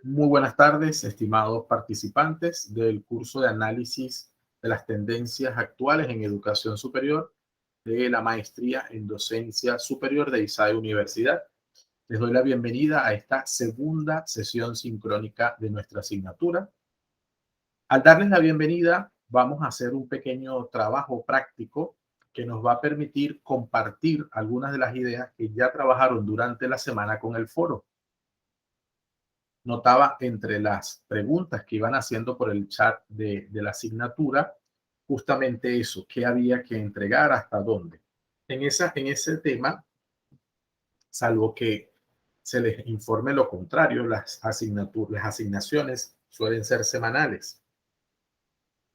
Muy buenas tardes, estimados participantes del curso de análisis de las tendencias actuales en educación superior de la maestría en docencia superior de ISAE Universidad. Les doy la bienvenida a esta segunda sesión sincrónica de nuestra asignatura. Al darles la bienvenida, vamos a hacer un pequeño trabajo práctico que nos va a permitir compartir algunas de las ideas que ya trabajaron durante la semana con el foro. Notaba entre las preguntas que iban haciendo por el chat de la asignatura, justamente eso, qué había que entregar, hasta dónde. En ese tema, salvo que se les informe lo contrario, las asignaciones suelen ser semanales,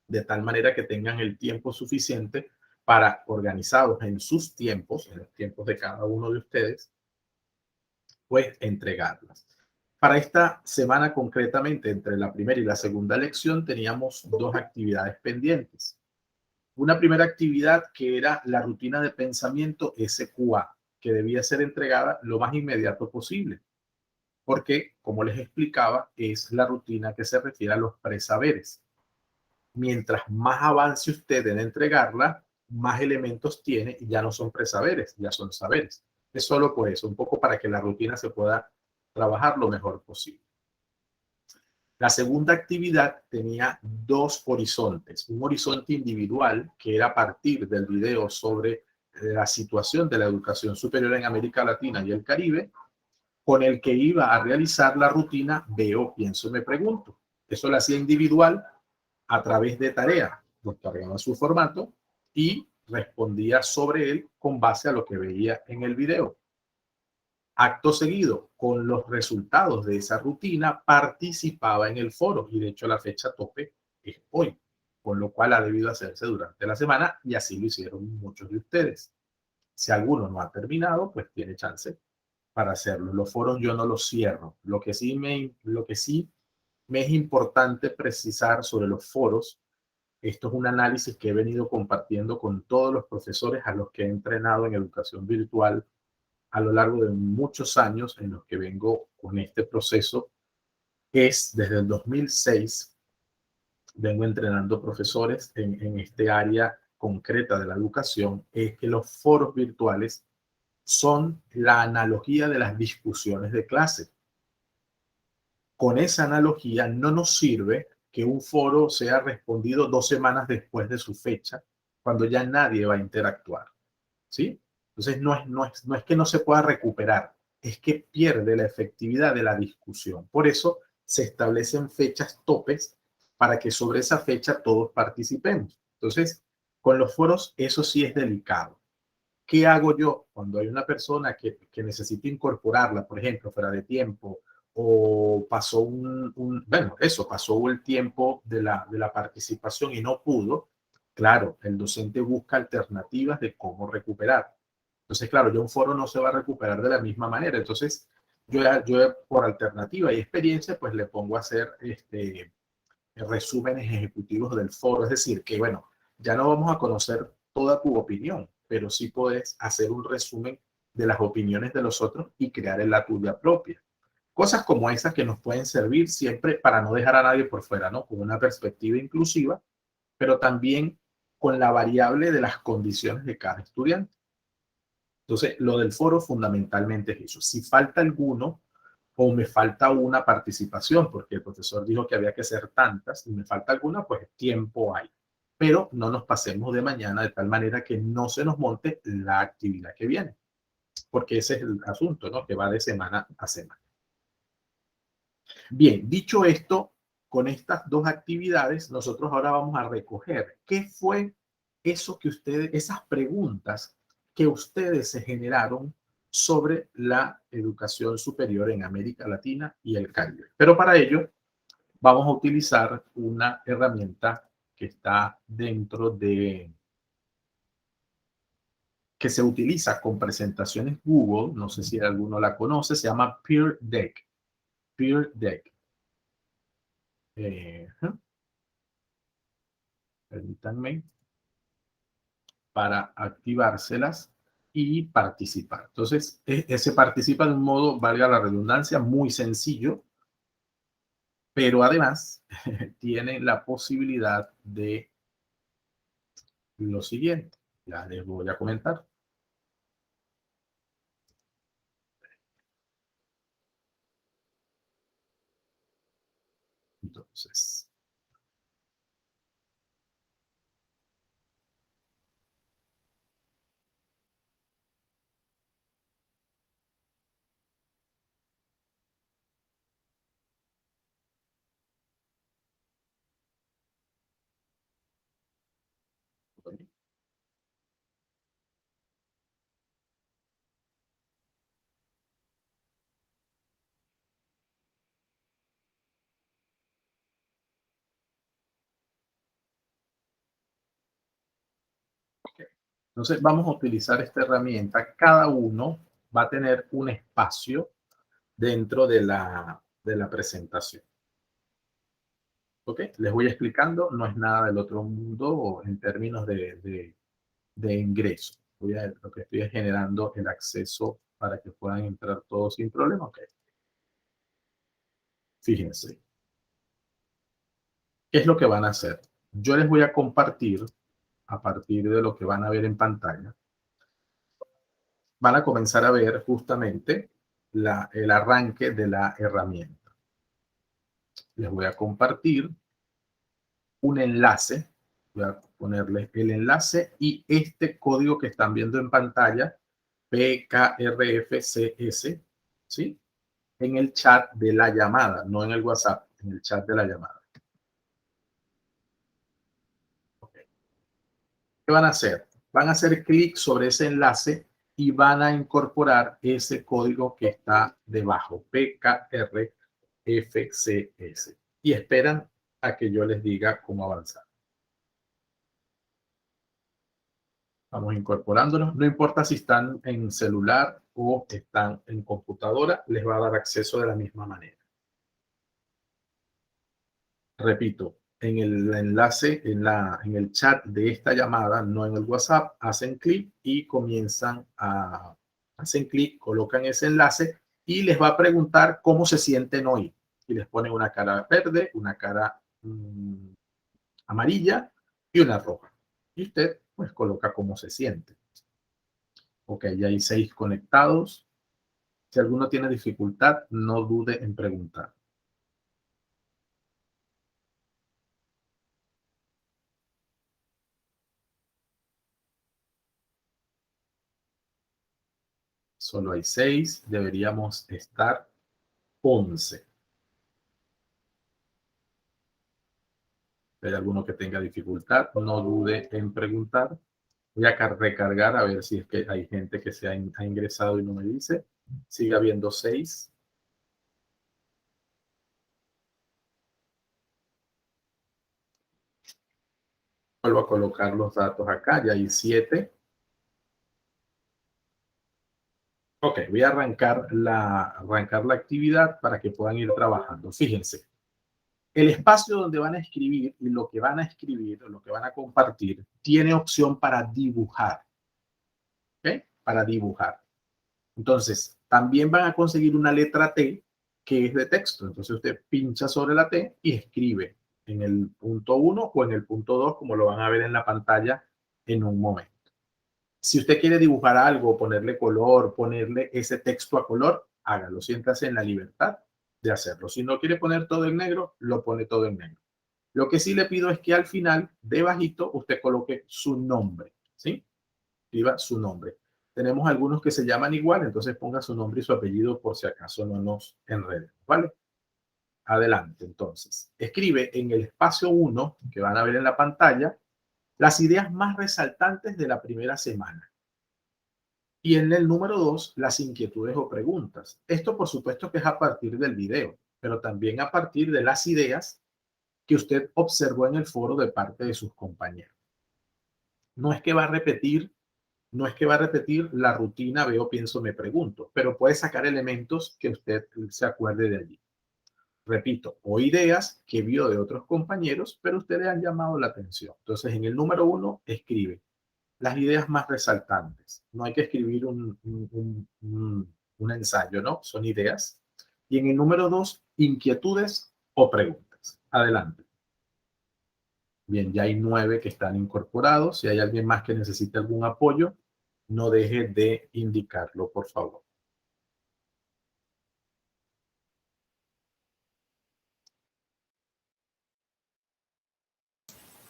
de tal manera que tengan el tiempo suficiente para, organizados en sus tiempos, en los tiempos de cada uno de ustedes, pues entregarlas. Para esta semana concretamente, entre la primera y la segunda lección, teníamos dos actividades pendientes. Una primera actividad que era la rutina de pensamiento SQA, que debía ser entregada lo más inmediato posible, porque, como les explicaba, es la rutina que se refiere a los presaberes. Mientras más avance usted en entregarla, más elementos tiene y ya no son presaberes, ya son saberes. Es solo por eso, un poco para que la rutina se pueda trabajar lo mejor posible. La segunda actividad tenía dos horizontes. Un horizonte individual, que era a partir del video sobre la situación de la educación superior en América Latina y el Caribe, con el que iba a realizar la rutina Veo, Pienso, Me Pregunto. Eso lo hacía individual a través de tarea. Descargaba su formato y respondía sobre él con base a lo que veía en el video. Acto seguido, con los resultados de esa rutina, participaba en el foro y de hecho la fecha tope es hoy, con lo cual ha debido hacerse durante la semana y así lo hicieron muchos de ustedes. Si alguno no ha terminado, pues tiene chance para hacerlo. Los foros yo no los cierro. Lo que sí me es importante precisar sobre los foros, esto es un análisis que he venido compartiendo con todos los profesores a los que he entrenado en educación virtual a lo largo de muchos años en los que vengo con este proceso. Es desde el 2006, vengo entrenando profesores en este área concreta de la educación, es que los foros virtuales son la analogía de las discusiones de clase. Con esa analogía no nos sirve que un foro sea respondido 2 semanas después de su fecha, cuando ya nadie va a interactuar, ¿sí? Entonces no es que no se pueda recuperar, es que pierde la efectividad de la discusión. Por eso se establecen fechas topes para que sobre esa fecha todos participemos. Entonces, con los foros eso sí es delicado. ¿Qué hago yo cuando hay una persona que necesita incorporarla, por ejemplo, fuera de tiempo, o pasó bueno, eso, pasó el tiempo de la participación y no pudo? Claro, el docente busca alternativas de cómo recuperar. Entonces, claro, ya un foro no se va a recuperar de la misma manera. Entonces, yo por alternativa y experiencia, pues le pongo a hacer resúmenes ejecutivos del foro. Es decir, que bueno, ya no vamos a conocer toda tu opinión, pero sí puedes hacer un resumen de las opiniones de los otros y crear la tuya propia. Cosas como esas que nos pueden servir siempre para no dejar a nadie por fuera, ¿no? Con una perspectiva inclusiva, pero también con la variable de las condiciones de cada estudiante. Entonces, lo del foro fundamentalmente es eso. Si falta alguno o me falta una participación, porque el profesor dijo que había que hacer tantas y me falta alguna, pues tiempo hay. Pero no nos pasemos de mañana de tal manera que no se nos monte la actividad que viene, porque ese es el asunto, ¿no? Que va de semana a semana. Bien, dicho esto, con estas dos actividades, nosotros ahora vamos a recoger qué fue eso que ustedes, esas preguntas que ustedes se generaron sobre la educación superior en América Latina y el Caribe. Pero para ello vamos a utilizar una herramienta que está dentro de, que se utiliza con presentaciones Google, no sé si alguno la conoce, se llama Peer Deck. Peer Deck. Eh, Permítanme para activárselas y participar. Entonces, se participa de un modo, valga la redundancia, muy sencillo. pero además tienen la posibilidad de lo siguiente. Ya les voy a comentar. Entonces, entonces vamos a utilizar esta herramienta. Cada uno va a tener un espacio dentro de la presentación. ¿Ok? Les voy explicando, no es nada del otro mundo en términos de ingreso. Lo que estoy es generando el acceso para que puedan entrar todos sin problema. Ok, fíjense, ¿qué es lo que van a hacer? Yo les voy a compartir, a partir de lo que van a ver en pantalla, van a comenzar a ver justamente el arranque de la herramienta. Les voy a compartir un enlace, voy a ponerle el enlace y este código que están viendo en pantalla, PKRFCS, ¿sí? En el chat de la llamada, no en el WhatsApp, en el chat de la llamada. Okay. ¿Qué van a hacer? Van a hacer clic sobre ese enlace y van a incorporar ese código que está debajo, PKRFCS. Y esperan a que yo les diga cómo avanzar. Vamos incorporándonos. No importa si están en celular o están en computadora, les va a dar acceso de la misma manera. Repito, en el enlace, en el chat de esta llamada, no en el WhatsApp, hacen clic y hacen clic, colocan ese enlace y les va a preguntar cómo se sienten hoy. Y les ponen una cara verde, una cara amarilla y una roja. Y usted pues coloca cómo se siente. Ok, ya hay 6 conectados. Si alguno tiene dificultad, no dude en preguntar. Solo hay 6, deberíamos estar 11. Si hay alguno que tenga dificultad, no dude en preguntar. Voy a recargar a ver si es que hay gente que ha ingresado y no me dice. Sigue habiendo 6. Vuelvo a colocar los datos acá, ya hay 7. Ok, voy a arrancar la actividad para que puedan ir trabajando. Fíjense, el espacio donde van a escribir y lo que van a escribir, lo que van a compartir, tiene opción para dibujar. ¿Ok? Para dibujar. Entonces, también van a conseguir una letra T que es de texto. Entonces usted pincha sobre la T y escribe en el punto 1 o en el punto 2, como lo van a ver en la pantalla en un momento. Si usted quiere dibujar algo, ponerle color, ponerle ese texto a color, hágalo. Siéntase en la libertad de hacerlo. Si no quiere poner todo en negro, lo pone todo en negro. Lo que sí le pido es que al final, debajito, usted coloque su nombre, ¿sí? Escriba su nombre. Tenemos algunos que se llaman igual, entonces ponga su nombre y su apellido por si acaso no nos enredemos, ¿vale? Adelante, entonces. Escribe en el espacio 1, que van a ver en la pantalla, las ideas más resaltantes de la primera semana. Y en el número 2, las inquietudes o preguntas. Esto, por supuesto, que es a partir del video, pero también a partir de las ideas que usted observó en el foro de parte de sus compañeros. No es que va a repetir, no es que va a repetir la rutina, veo, pienso, me pregunto, pero puede sacar elementos que usted se acuerde de allí. Repito, o ideas que vio de otros compañeros, pero ustedes han llamado la atención. Entonces, en el número 1, escribe las ideas más resaltantes. No hay que escribir un ensayo, ¿no? Son ideas. Y en el número 2, inquietudes o preguntas. Adelante. Bien, ya hay 9 que están incorporados. Si hay alguien más que necesite algún apoyo, no deje de indicarlo, por favor.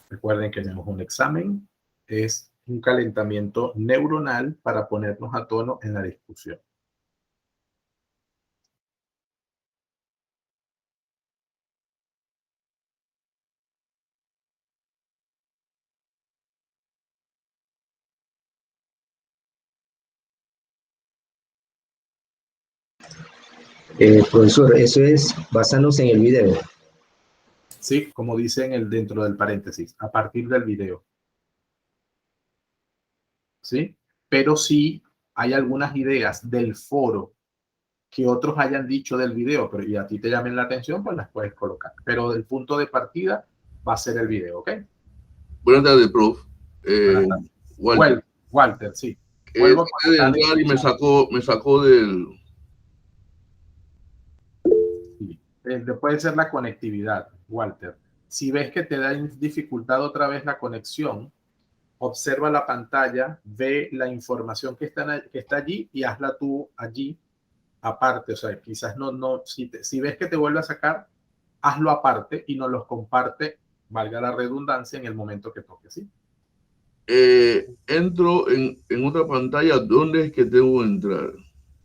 Recuerden que tenemos un examen, es un calentamiento neuronal para ponernos a tono en la discusión. Profesor, eso es basándose en el video. Sí, como dicen dentro del paréntesis, a partir del video. ¿Sí? Pero sí hay algunas ideas del foro que otros hayan dicho del video, pero y a ti te llamen la atención, pues las puedes colocar. Pero el punto de partida va a ser el video, ¿ok? Buenas tardes, prof. Walter. Walter, sí. Vuelvo a entrar y me sacó del... Sí. Puede ser la conectividad, Walter. Si ves que te da dificultad otra vez la conexión, observa la pantalla, ve la información que está allí y hazla tú allí aparte. O sea, quizás si ves que te vuelve a sacar, hazlo aparte y nos los comparte, valga la redundancia, en el momento que toque, ¿sí? Entro en otra pantalla. ¿Dónde es que debo entrar?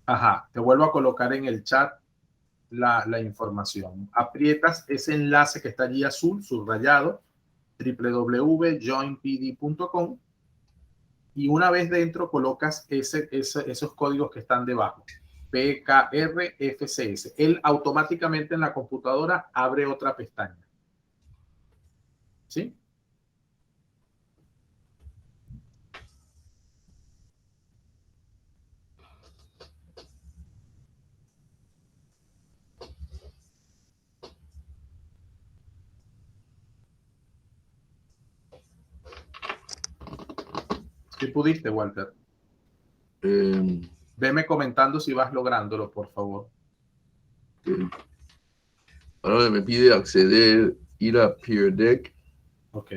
Ajá, te vuelvo a colocar en el chat la información. Aprietas ese enlace que está allí azul, subrayado, www.joinpd.com, y una vez dentro colocas esos códigos que están debajo, PKRFCS. Él automáticamente en la computadora abre otra pestaña. ¿Sí? ¿Sí pudiste, Walter? Veme comentando si vas lográndolo, por favor. Ahora me pide acceder, ir a Peer Deck. Ok.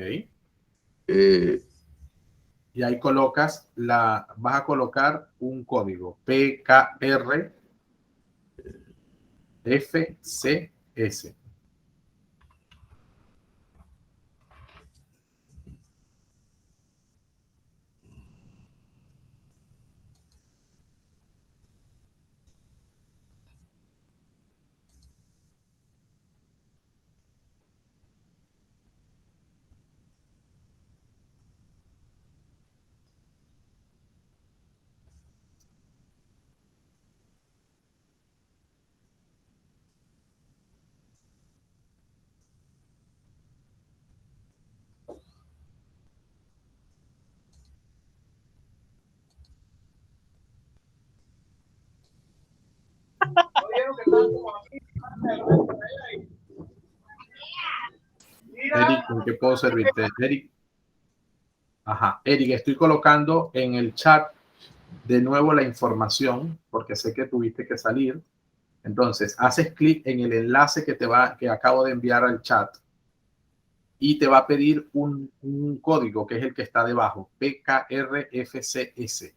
Y ahí vas a colocar un código PKRFCS. Eric, ¿en qué puedo servirte? Eric. Ajá, Eric, estoy colocando en el chat de nuevo la información porque sé que tuviste que salir. Entonces, haces clic en el enlace que acabo de enviar al chat y te va a pedir un código que es el que está debajo, PKRFCS.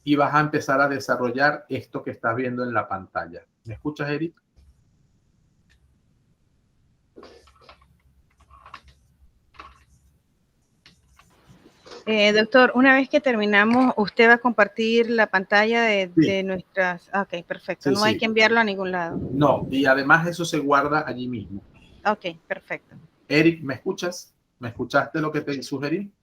Y vas a empezar a desarrollar esto que estás viendo en la pantalla. ¿Me escuchas, Eric? Doctor, una vez que terminamos, usted va a compartir la pantalla de nuestras... Ok, perfecto. Sí, no hay que enviarlo a ningún lado. No, y además eso se guarda allí mismo. Ok, perfecto. Eric, ¿me escuchas? ¿Me escuchaste lo que te sugerí?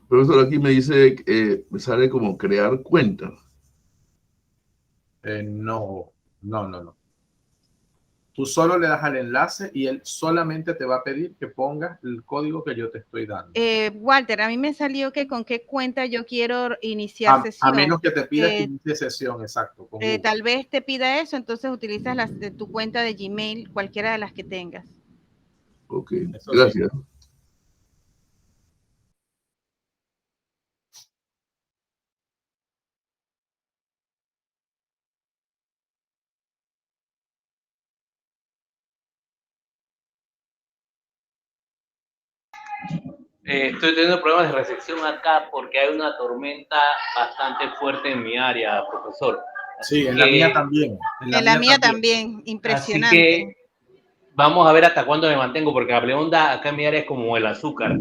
Profesor, aquí me dice, me sale como crear cuenta. No. Tú solo le das al enlace y él solamente te va a pedir que pongas el código que yo te estoy dando. Walter, a mí me salió que con qué cuenta yo quiero iniciar sesión. A menos que te pida que inicie sesión, exacto. Tal vez te pida eso, entonces utilizas tu cuenta de Gmail, cualquiera de las que tengas. Ok, gracias. Sí. Estoy teniendo problemas de recepción acá porque hay una tormenta bastante fuerte en mi área, profesor. Sí, en la mía también. En la mía también, impresionante. Así que vamos a ver hasta cuándo me mantengo, porque la onda acá en mi área es como el azúcar.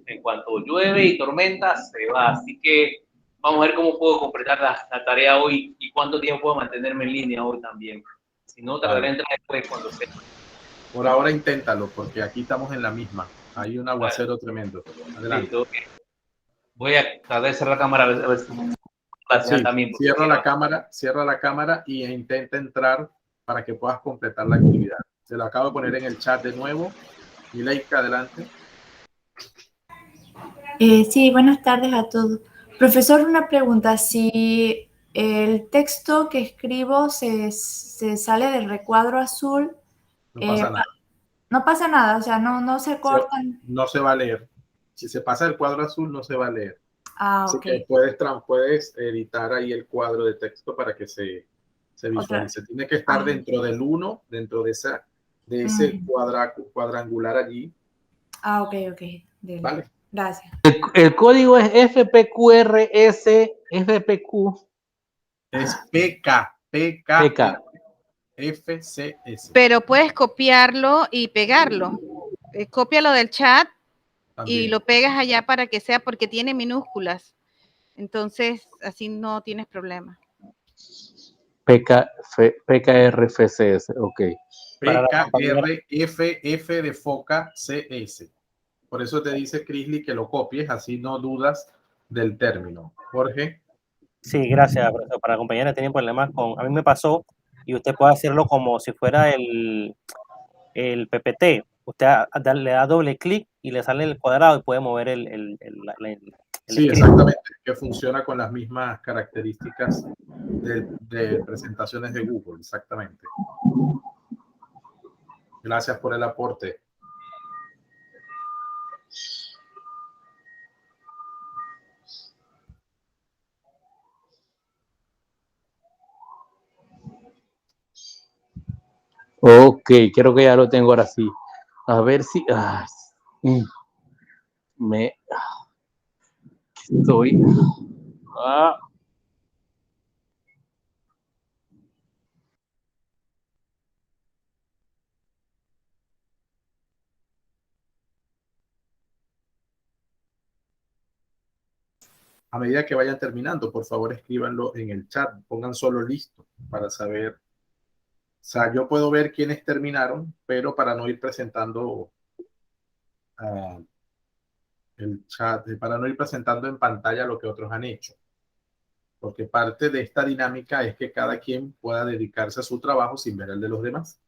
En cuanto llueve y tormenta, se va. Así que vamos a ver cómo puedo completar la tarea hoy y cuánto tiempo puedo mantenerme en línea hoy también. Si no, trataré de entrar después cuando sea. Por ahora inténtalo, porque aquí estamos en la misma. Hay un aguacero tremendo. Adelante. Listo. Voy a tratar de cerrar la cámara a ver si sí, también. Cierra la cámara e intenta entrar para que puedas completar la actividad. Se lo acabo de poner en el chat de nuevo. Mileika, adelante. Sí, buenas tardes a todos. Profesor, una pregunta. Si el texto que escribo se sale del recuadro azul, No pasa nada. No pasa nada, o sea, no se cortan. No se va a leer. Si se pasa el cuadro azul, no se va a leer. Así Ok. que puedes editar ahí el cuadro de texto para que se visualice. Tiene que estar dentro del 1, dentro de ese cuadrangular allí. Ok. Vale. Gracias. El código es FPQRS, FPQ. Es PK. FCS. Pero puedes copiarlo y pegarlo. Cópialo del chat también. Y lo pegas allá para que sea, porque tiene minúsculas. Entonces, así no tienes problema. PKRFCS, ok. PKRFF de foca CS. Por eso te dice Crisley que lo copies, así no dudas del término. Jorge. Sí, gracias, profesor. Para compañeros tienen problemas con... A mí me pasó, y usted puede hacerlo como si fuera el PPT. Usted le da doble clic y le sale el cuadrado y puede mover el sí, exactamente, que funciona con las mismas características de presentaciones de Google, exactamente. Gracias por el aporte. Ok, creo que ya lo tengo ahora sí. A ver si... estoy... A medida que vayan terminando, por favor escríbanlo en el chat, pongan solo listo para saber. O sea, yo puedo ver quiénes terminaron, pero para no ir presentando el chat, para no ir presentando en pantalla lo que otros han hecho. Porque parte de esta dinámica es que cada quien pueda dedicarse a su trabajo sin ver el de los demás.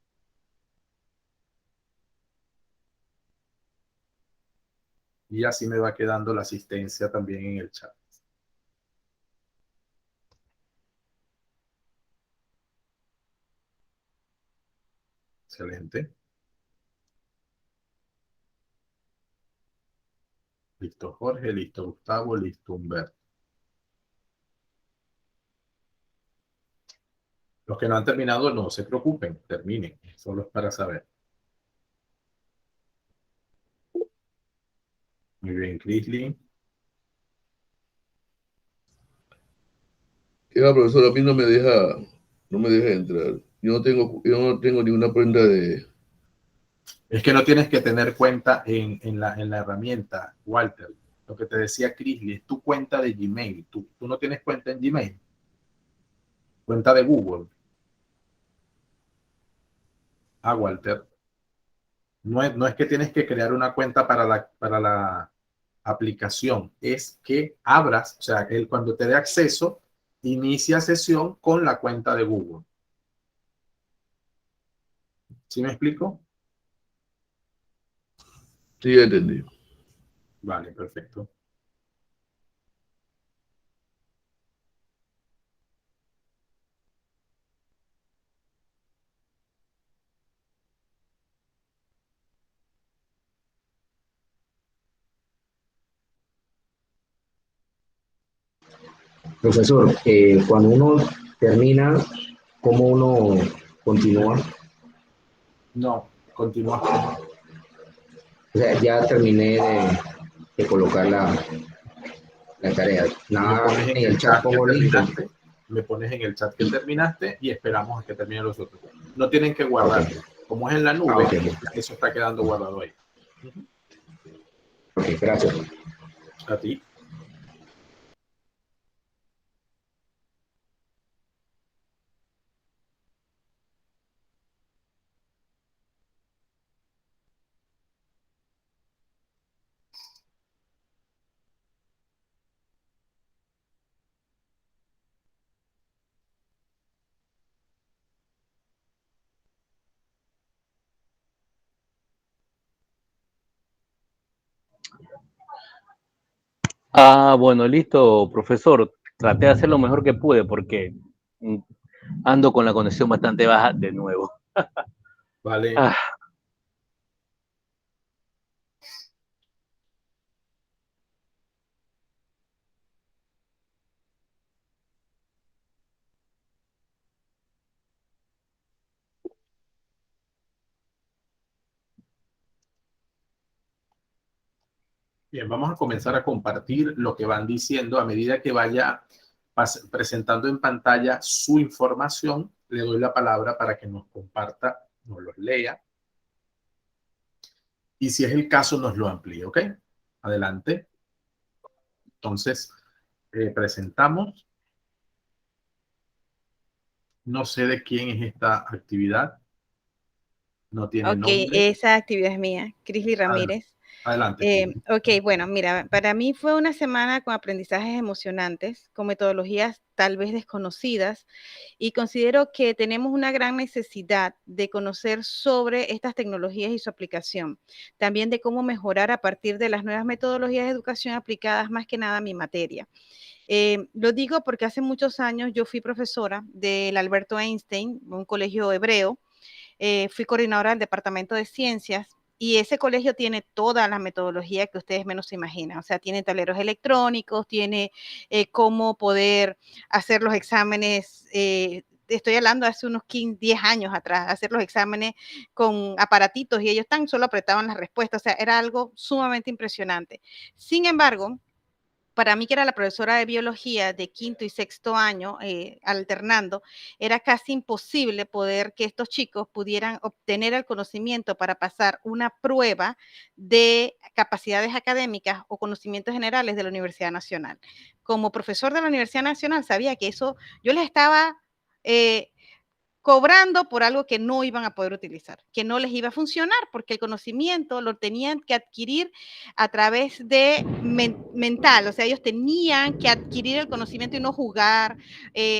Y así me va quedando la asistencia también en el chat. Excelente. Listo Jorge, listo Gustavo, listo Humberto. Los que no han terminado, no se preocupen, terminen. Solo es para saber. Muy bien, Crisley. Profesor, a mí no me deja entrar. Yo no tengo ninguna cuenta de... Es que no tienes que tener cuenta en la herramienta, Walter. Lo que te decía Crisley, es tu cuenta de Gmail. Tú no tienes cuenta en Gmail. Cuenta de Google. Walter. No es que tienes que crear una cuenta para la aplicación. Es que abras, o sea, cuando te dé acceso, inicia sesión con la cuenta de Google. ¿Sí me explico? Sí, entendí. Vale, perfecto. Profesor, cuando uno termina, ¿cómo uno continúa? No, continúas como. O sea, ya terminé de colocar la tarea. Me Nada, pones en en el el chat chat que pongo listo. terminaste, me pones en el chat que terminaste y esperamos a que terminen los otros. No tienen que guardar. Ok. Como es en la nube, Ok. eso está quedando guardado ahí. Ok, gracias. A ti. Ah, bueno, listo, profesor. Traté de hacer lo mejor que pude porque ando con la conexión bastante baja de nuevo. Vale. Ah, Bien, vamos a comenzar a compartir lo que van diciendo a medida que vaya presentando en pantalla su información. Le doy la palabra para que nos comparta, nos los lea y si es el caso nos lo amplíe, ¿ok? Adelante. Entonces, presentamos. No sé de quién es esta actividad. No tiene Ok, nombre. esa actividad es mía, Crisly Ramírez. Adelante. Ok, bueno, mira, para mí fue una semana con aprendizajes emocionantes, con metodologías tal vez desconocidas, y considero que tenemos una gran necesidad de conocer sobre estas tecnologías y su aplicación, también de cómo mejorar a partir de las nuevas metodologías de educación aplicadas más que nada a mi materia. Lo digo porque hace muchos años yo fui profesora del Alberto Einstein, un colegio hebreo. Fui coordinadora del departamento de ciencias y ese colegio tiene toda la metodología que ustedes menos se imaginan. O sea, tiene tableros electrónicos, tiene cómo poder hacer los exámenes. Estoy hablando de hace unos 15, 10 años atrás, hacer los exámenes con aparatitos y ellos tan solo apretaban las respuestas. O sea, era algo sumamente impresionante. Sin embargo, para mí, que era la profesora de biología de quinto y sexto año, alternando, era casi imposible poder que estos chicos pudieran obtener el conocimiento para pasar una prueba de capacidades académicas o conocimientos generales de la Universidad Nacional. Como profesor de la Universidad Nacional, sabía que eso yo les estaba cobrando por algo que no iban a poder utilizar, que no les iba a funcionar, porque el conocimiento lo tenían que adquirir a través de mental, o sea, ellos tenían que adquirir el conocimiento y no jugar.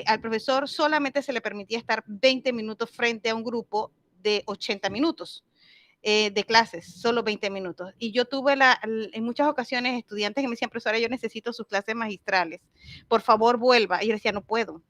Al profesor solamente se le permitía estar 20 minutos frente a un grupo de 80 minutos. De clases, solo 20 minutos. Y yo tuve en muchas ocasiones estudiantes que me decían, profesora, yo necesito sus clases magistrales, por favor vuelva. Y yo decía, no puedo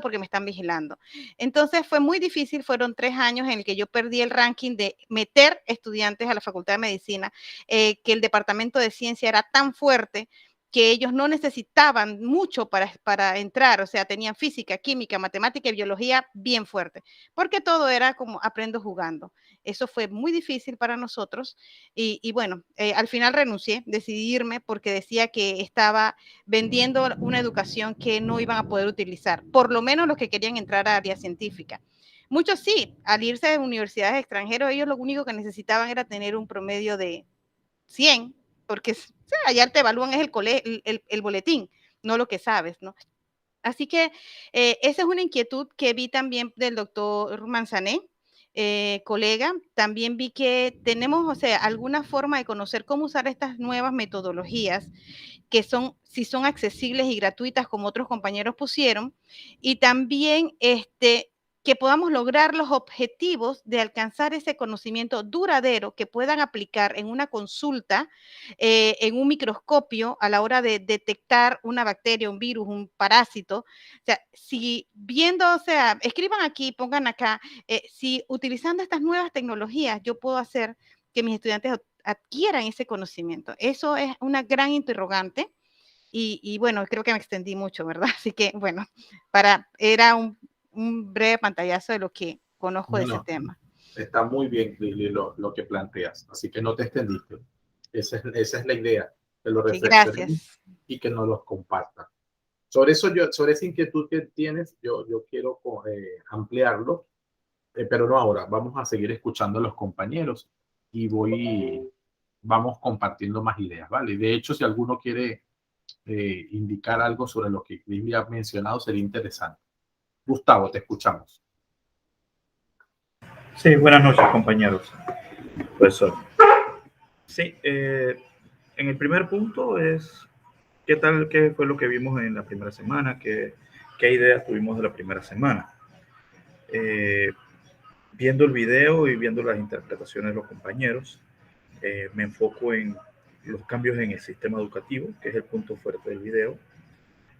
porque me están vigilando. Entonces fue muy difícil, fueron 3 años en el que yo perdí el ranking de meter estudiantes a la Facultad de Medicina, que el departamento de ciencia era tan fuerte que ellos no necesitaban mucho para entrar, o sea, tenían física, química, matemática y biología bien fuerte, porque todo era como aprendo jugando. Eso fue muy difícil para nosotros y bueno, al final renuncié, decidí irme porque decía que estaba vendiendo una educación que no iban a poder utilizar, por lo menos los que querían entrar a área científica. Muchos sí, al irse de universidades extranjeras, ellos lo único que necesitaban era tener un promedio de 100, porque allá te evalúan es el boletín, no lo que sabes, ¿no? Así que esa es una inquietud que vi también del doctor Manzané, colega. También vi que tenemos, o sea, alguna forma de conocer cómo usar estas nuevas metodologías que son, si son accesibles y gratuitas, como otros compañeros pusieron, y también que podamos lograr los objetivos de alcanzar ese conocimiento duradero que puedan aplicar en una consulta, en un microscopio a la hora de detectar una bacteria, un virus, un parásito. O sea, si viendo, o sea, escriban aquí, pongan acá, si utilizando estas nuevas tecnologías yo puedo hacer que mis estudiantes adquieran ese conocimiento. Eso es una gran interrogante y bueno, creo que me extendí mucho, ¿verdad? Así que bueno, era un breve pantallazo de lo que conozco de ese tema. Está muy bien, Lili, lo que planteas, así que no te extendiste. Esa es la idea. que lo Sí, reflexionemos gracias. y que nos los compartan. Sobre eso, sobre esa inquietud que tienes, yo quiero ampliarlo, pero no ahora. Vamos a seguir escuchando a los compañeros y vamos compartiendo más ideas, ¿vale? De hecho, si alguno quiere indicar algo sobre lo que Cris ha mencionado, sería interesante. Gustavo, te escuchamos. Sí, buenas noches, compañeros. Profesor. Sí, en el primer punto es, ¿qué fue lo que vimos en la primera semana? ¿Qué ideas tuvimos de la primera semana? Viendo el video y viendo las interpretaciones de los compañeros, me enfoco en los cambios en el sistema educativo, que es el punto fuerte del video,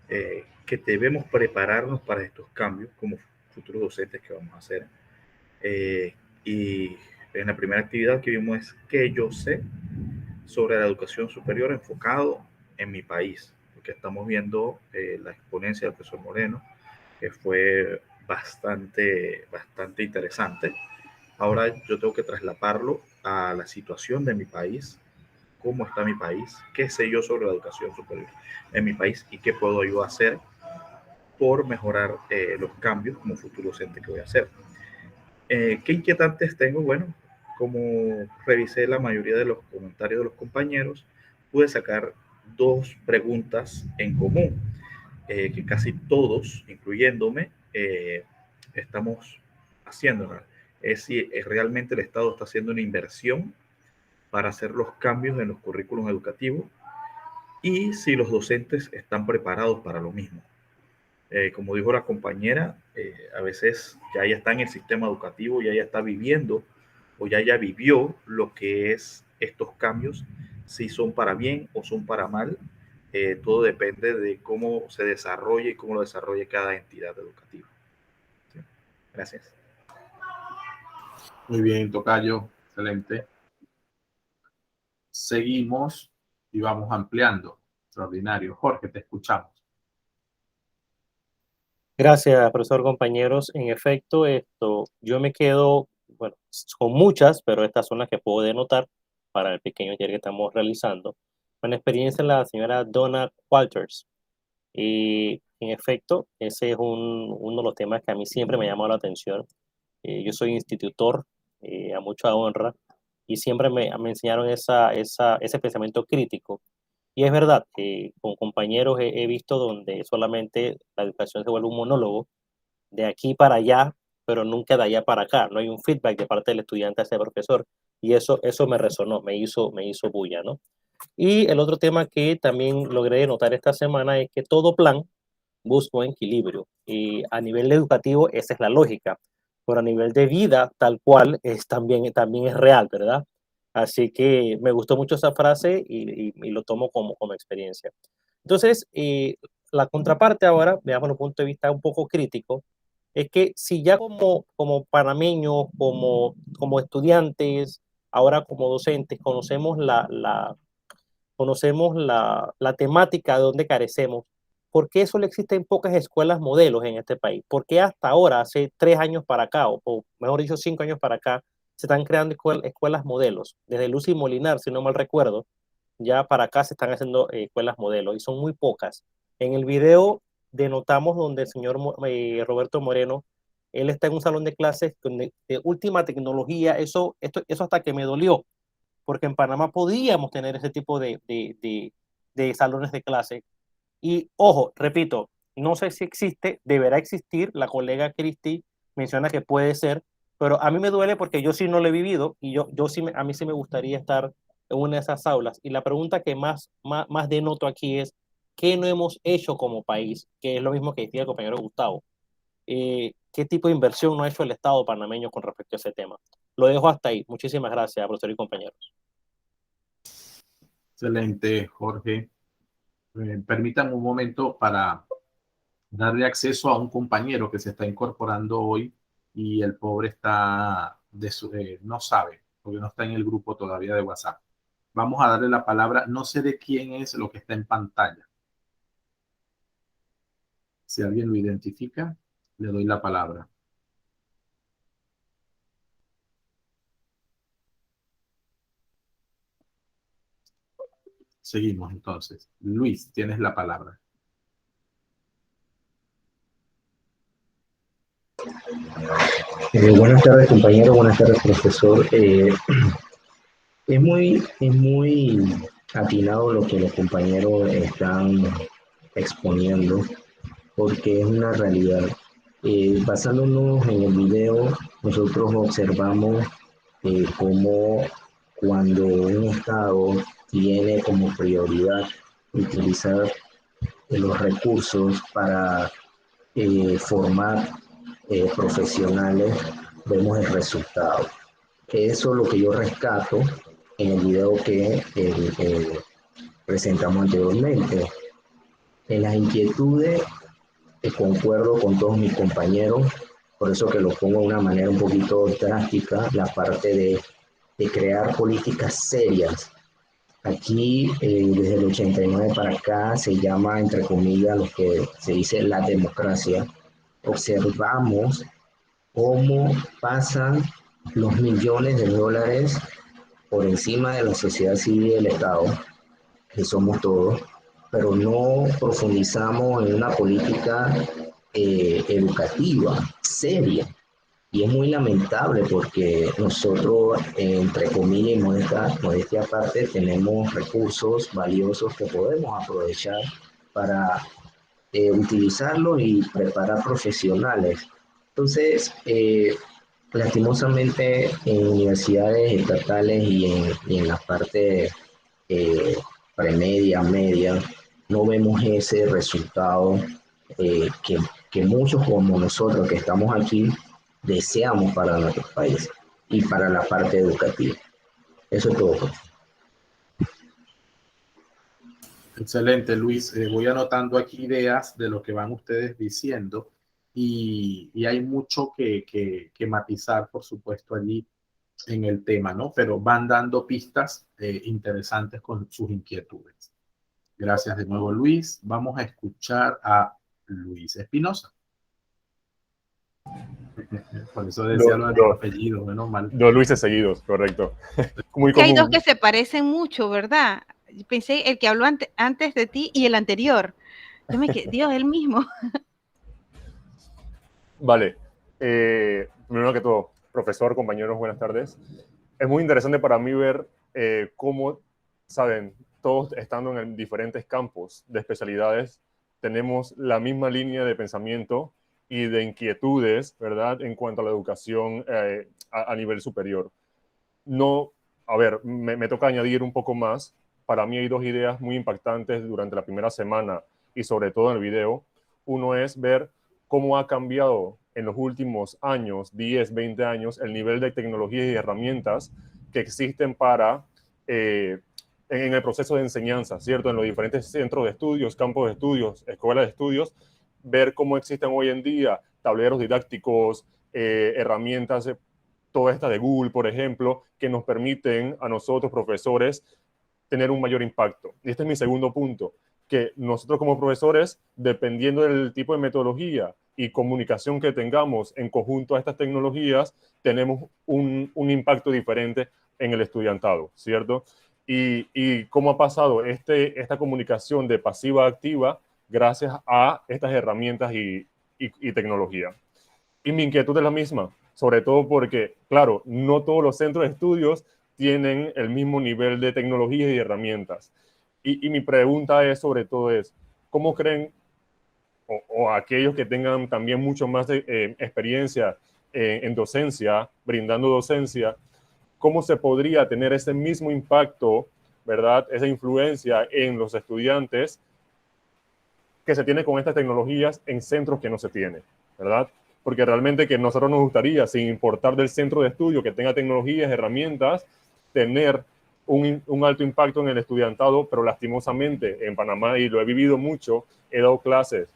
que debemos prepararnos para estos cambios como futuros docentes que vamos a hacer. Y en la primera actividad que vimos es qué yo sé sobre la educación superior enfocado en mi país, porque estamos viendo la exponencia del profesor Moreno, que fue bastante interesante. Ahora yo tengo que trasladarlo a la situación de mi país, cómo está mi país, qué sé yo sobre la educación superior en mi país y qué puedo yo hacer por mejorar los cambios como futuro docente que voy a hacer. ¿Qué inquietantes tengo? Bueno, como revisé la mayoría de los comentarios de los compañeros, pude sacar dos preguntas en común, que casi todos, incluyéndome, estamos haciendo. Es si realmente el Estado está haciendo una inversión para hacer los cambios en los currículos educativos y si los docentes están preparados para lo mismo. Como dijo la compañera, a veces ya está en el sistema educativo, ya está viviendo o ya vivió lo que es estos cambios, si son para bien o son para mal. Todo depende de cómo se desarrolle y cómo lo desarrolle cada entidad educativa. ¿Sí? Gracias. Muy bien, tocayo, excelente. Seguimos y vamos ampliando. Extraordinario. Jorge, te escuchamos. Gracias, profesor, compañeros. En efecto, yo me quedo, bueno, con muchas, pero estas son las que puedo denotar para el pequeño taller que estamos realizando. Con la experiencia de la señora Donna Walters. Y en efecto, ese es uno de los temas que a mí siempre me llamó la atención. Yo soy institutor, a mucha honra, y siempre me enseñaron ese pensamiento crítico. Y es verdad, con compañeros he visto donde solamente la educación se vuelve un monólogo de aquí para allá, pero nunca de allá para acá. No hay un feedback de parte del estudiante hacia el profesor. Y eso me resonó, me hizo bulla, ¿no? Y el otro tema que también logré notar esta semana es que todo plan busca un equilibrio. Y a nivel educativo esa es la lógica, pero a nivel de vida tal cual también es real, ¿verdad? Así que me gustó mucho esa frase y lo tomo como experiencia. Entonces, la contraparte ahora, veamos el punto de vista un poco crítico, es que si ya como panameños, como estudiantes, ahora como docentes, conocemos la temática de donde carecemos, ¿por qué solo existen pocas escuelas modelos en este país? ¿Por qué hasta ahora, hace 3 años para acá, o mejor dicho, 5 años para acá, se están creando escuelas modelos? Desde Lucy Molinar, si no mal recuerdo, ya para acá se están haciendo escuelas modelos y son muy pocas. En el video denotamos donde el señor Roberto Moreno, él está en un salón de clases de última tecnología, eso hasta que me dolió, porque en Panamá podíamos tener ese tipo de salones de clase. Y ojo, repito, no sé si existe, deberá existir, la colega Cristi menciona que puede ser, pero a mí me duele porque yo sí no lo he vivido y a mí sí me gustaría estar en una de esas aulas. Y la pregunta que más denoto aquí es, ¿qué no hemos hecho como país? Que es lo mismo que decía el compañero Gustavo. ¿Qué tipo de inversión no ha hecho el Estado panameño con respecto a ese tema? Lo dejo hasta ahí. Muchísimas gracias, profesor y compañeros. Excelente, Jorge. Permítanme un momento para darle acceso a un compañero que se está incorporando hoy y el pobre está no sabe, porque no está en el grupo todavía de WhatsApp. Vamos a darle la palabra, no sé de quién es lo que está en pantalla. Si alguien lo identifica, le doy la palabra. Seguimos entonces. Luis, tienes la palabra. Buenas tardes, compañero. Buenas tardes, profesor. Es muy atinado lo que los compañeros están exponiendo, porque es una realidad. Basándonos en el video, nosotros observamos cómo cuando un Estado tiene como prioridad utilizar los recursos para formar profesionales, vemos el resultado. Eso es lo que yo rescato en el video que presentamos anteriormente. En las inquietudes concuerdo con todos mis compañeros, por eso que lo pongo de una manera un poquito drástica, la parte de crear políticas serias. Aquí, desde el 89 para acá, se llama, entre comillas, lo que se dice la democracia. Observamos cómo pasan los millones de dólares por encima de la sociedad civil y del Estado, que somos todos, pero no profundizamos en una política educativa seria. Y es muy lamentable porque nosotros, entre comillas y modestia aparte, tenemos recursos valiosos que podemos aprovechar para utilizarlos y preparar profesionales. Entonces, lastimosamente en universidades estatales y en la parte premedia, media, no vemos ese resultado que muchos como nosotros que estamos aquí deseamos para nuestro país y para la parte educativa. Eso es todo. Excelente, Luis. Voy anotando aquí ideas de lo que van ustedes diciendo y hay mucho que matizar, por supuesto, allí en el tema, ¿no? Pero van dando pistas interesantes con sus inquietudes. Gracias de nuevo, Luis. Vamos a escuchar a Luis Espinosa. Por eso decía lo de los apellidos, menos mal. 2 Luises seguidos, correcto. Muy Que hay común. dos que se parecen mucho, ¿verdad? Pensé el que habló antes de ti y el anterior. Yo me quedé, Dios, él mismo. Vale. Primero que todo, profesor, compañeros, buenas tardes. Es muy interesante para mí ver cómo, saben, todos estando en diferentes campos de especialidades, tenemos la misma línea de pensamiento y de inquietudes, ¿verdad?, en cuanto a la educación a nivel superior. No, a ver, me toca añadir un poco más. Para mí hay 2 ideas muy impactantes durante la primera semana y sobre todo en el video. Uno es ver cómo ha cambiado en los últimos años, 10, 20 años, el nivel de tecnologías y herramientas que existen para, en el proceso de enseñanza, ¿cierto? En los diferentes centros de estudios, campos de estudios, escuelas de estudios, ver cómo existen hoy en día tableros didácticos, herramientas, toda esta de Google, por ejemplo, que nos permiten a nosotros, profesores, tener un mayor impacto. Y este es mi segundo punto, que nosotros como profesores, dependiendo del tipo de metodología y comunicación que tengamos en conjunto a estas tecnologías, tenemos un impacto diferente en el estudiantado, ¿cierto? Y cómo ha pasado esta comunicación de pasiva a activa gracias a estas herramientas y tecnología. Y mi inquietud es la misma, sobre todo porque, claro, no todos los centros de estudios tienen el mismo nivel de tecnología y herramientas. Y mi pregunta es, sobre todo, ¿cómo creen, o aquellos que tengan también mucho más de experiencia en docencia, brindando docencia, cómo se podría tener ese mismo impacto, ¿verdad?, esa influencia en los estudiantes que se tiene con estas tecnologías en centros que no se tiene, ¿verdad? Porque realmente que nosotros nos gustaría, sin importar del centro de estudio, que tenga tecnologías, herramientas, tener un alto impacto en el estudiantado, pero lastimosamente en Panamá, y lo he vivido mucho, he dado clases.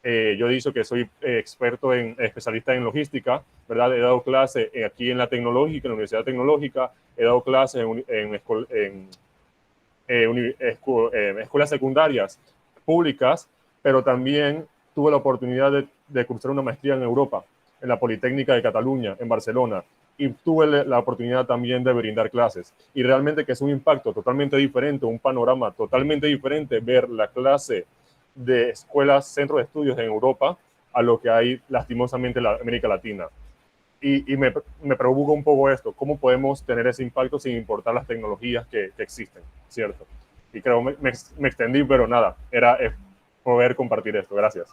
Yo he dicho que soy especialista en logística, ¿verdad? He dado clases aquí en la tecnológica, en la Universidad Tecnológica, he dado clases en escuelas secundarias públicas, pero también tuve la oportunidad de cursar una maestría en Europa, en la Politécnica de Cataluña, en Barcelona, y tuve la oportunidad también de brindar clases. Y realmente que es un impacto totalmente diferente, un panorama totalmente diferente ver la clase de escuelas, centros de estudios en Europa a lo que hay lastimosamente en la América Latina. Y me preocupa un poco esto, cómo podemos tener ese impacto sin importar las tecnologías que existen, ¿cierto? Y creo me extendí, pero nada, era poder compartir esto. Gracias.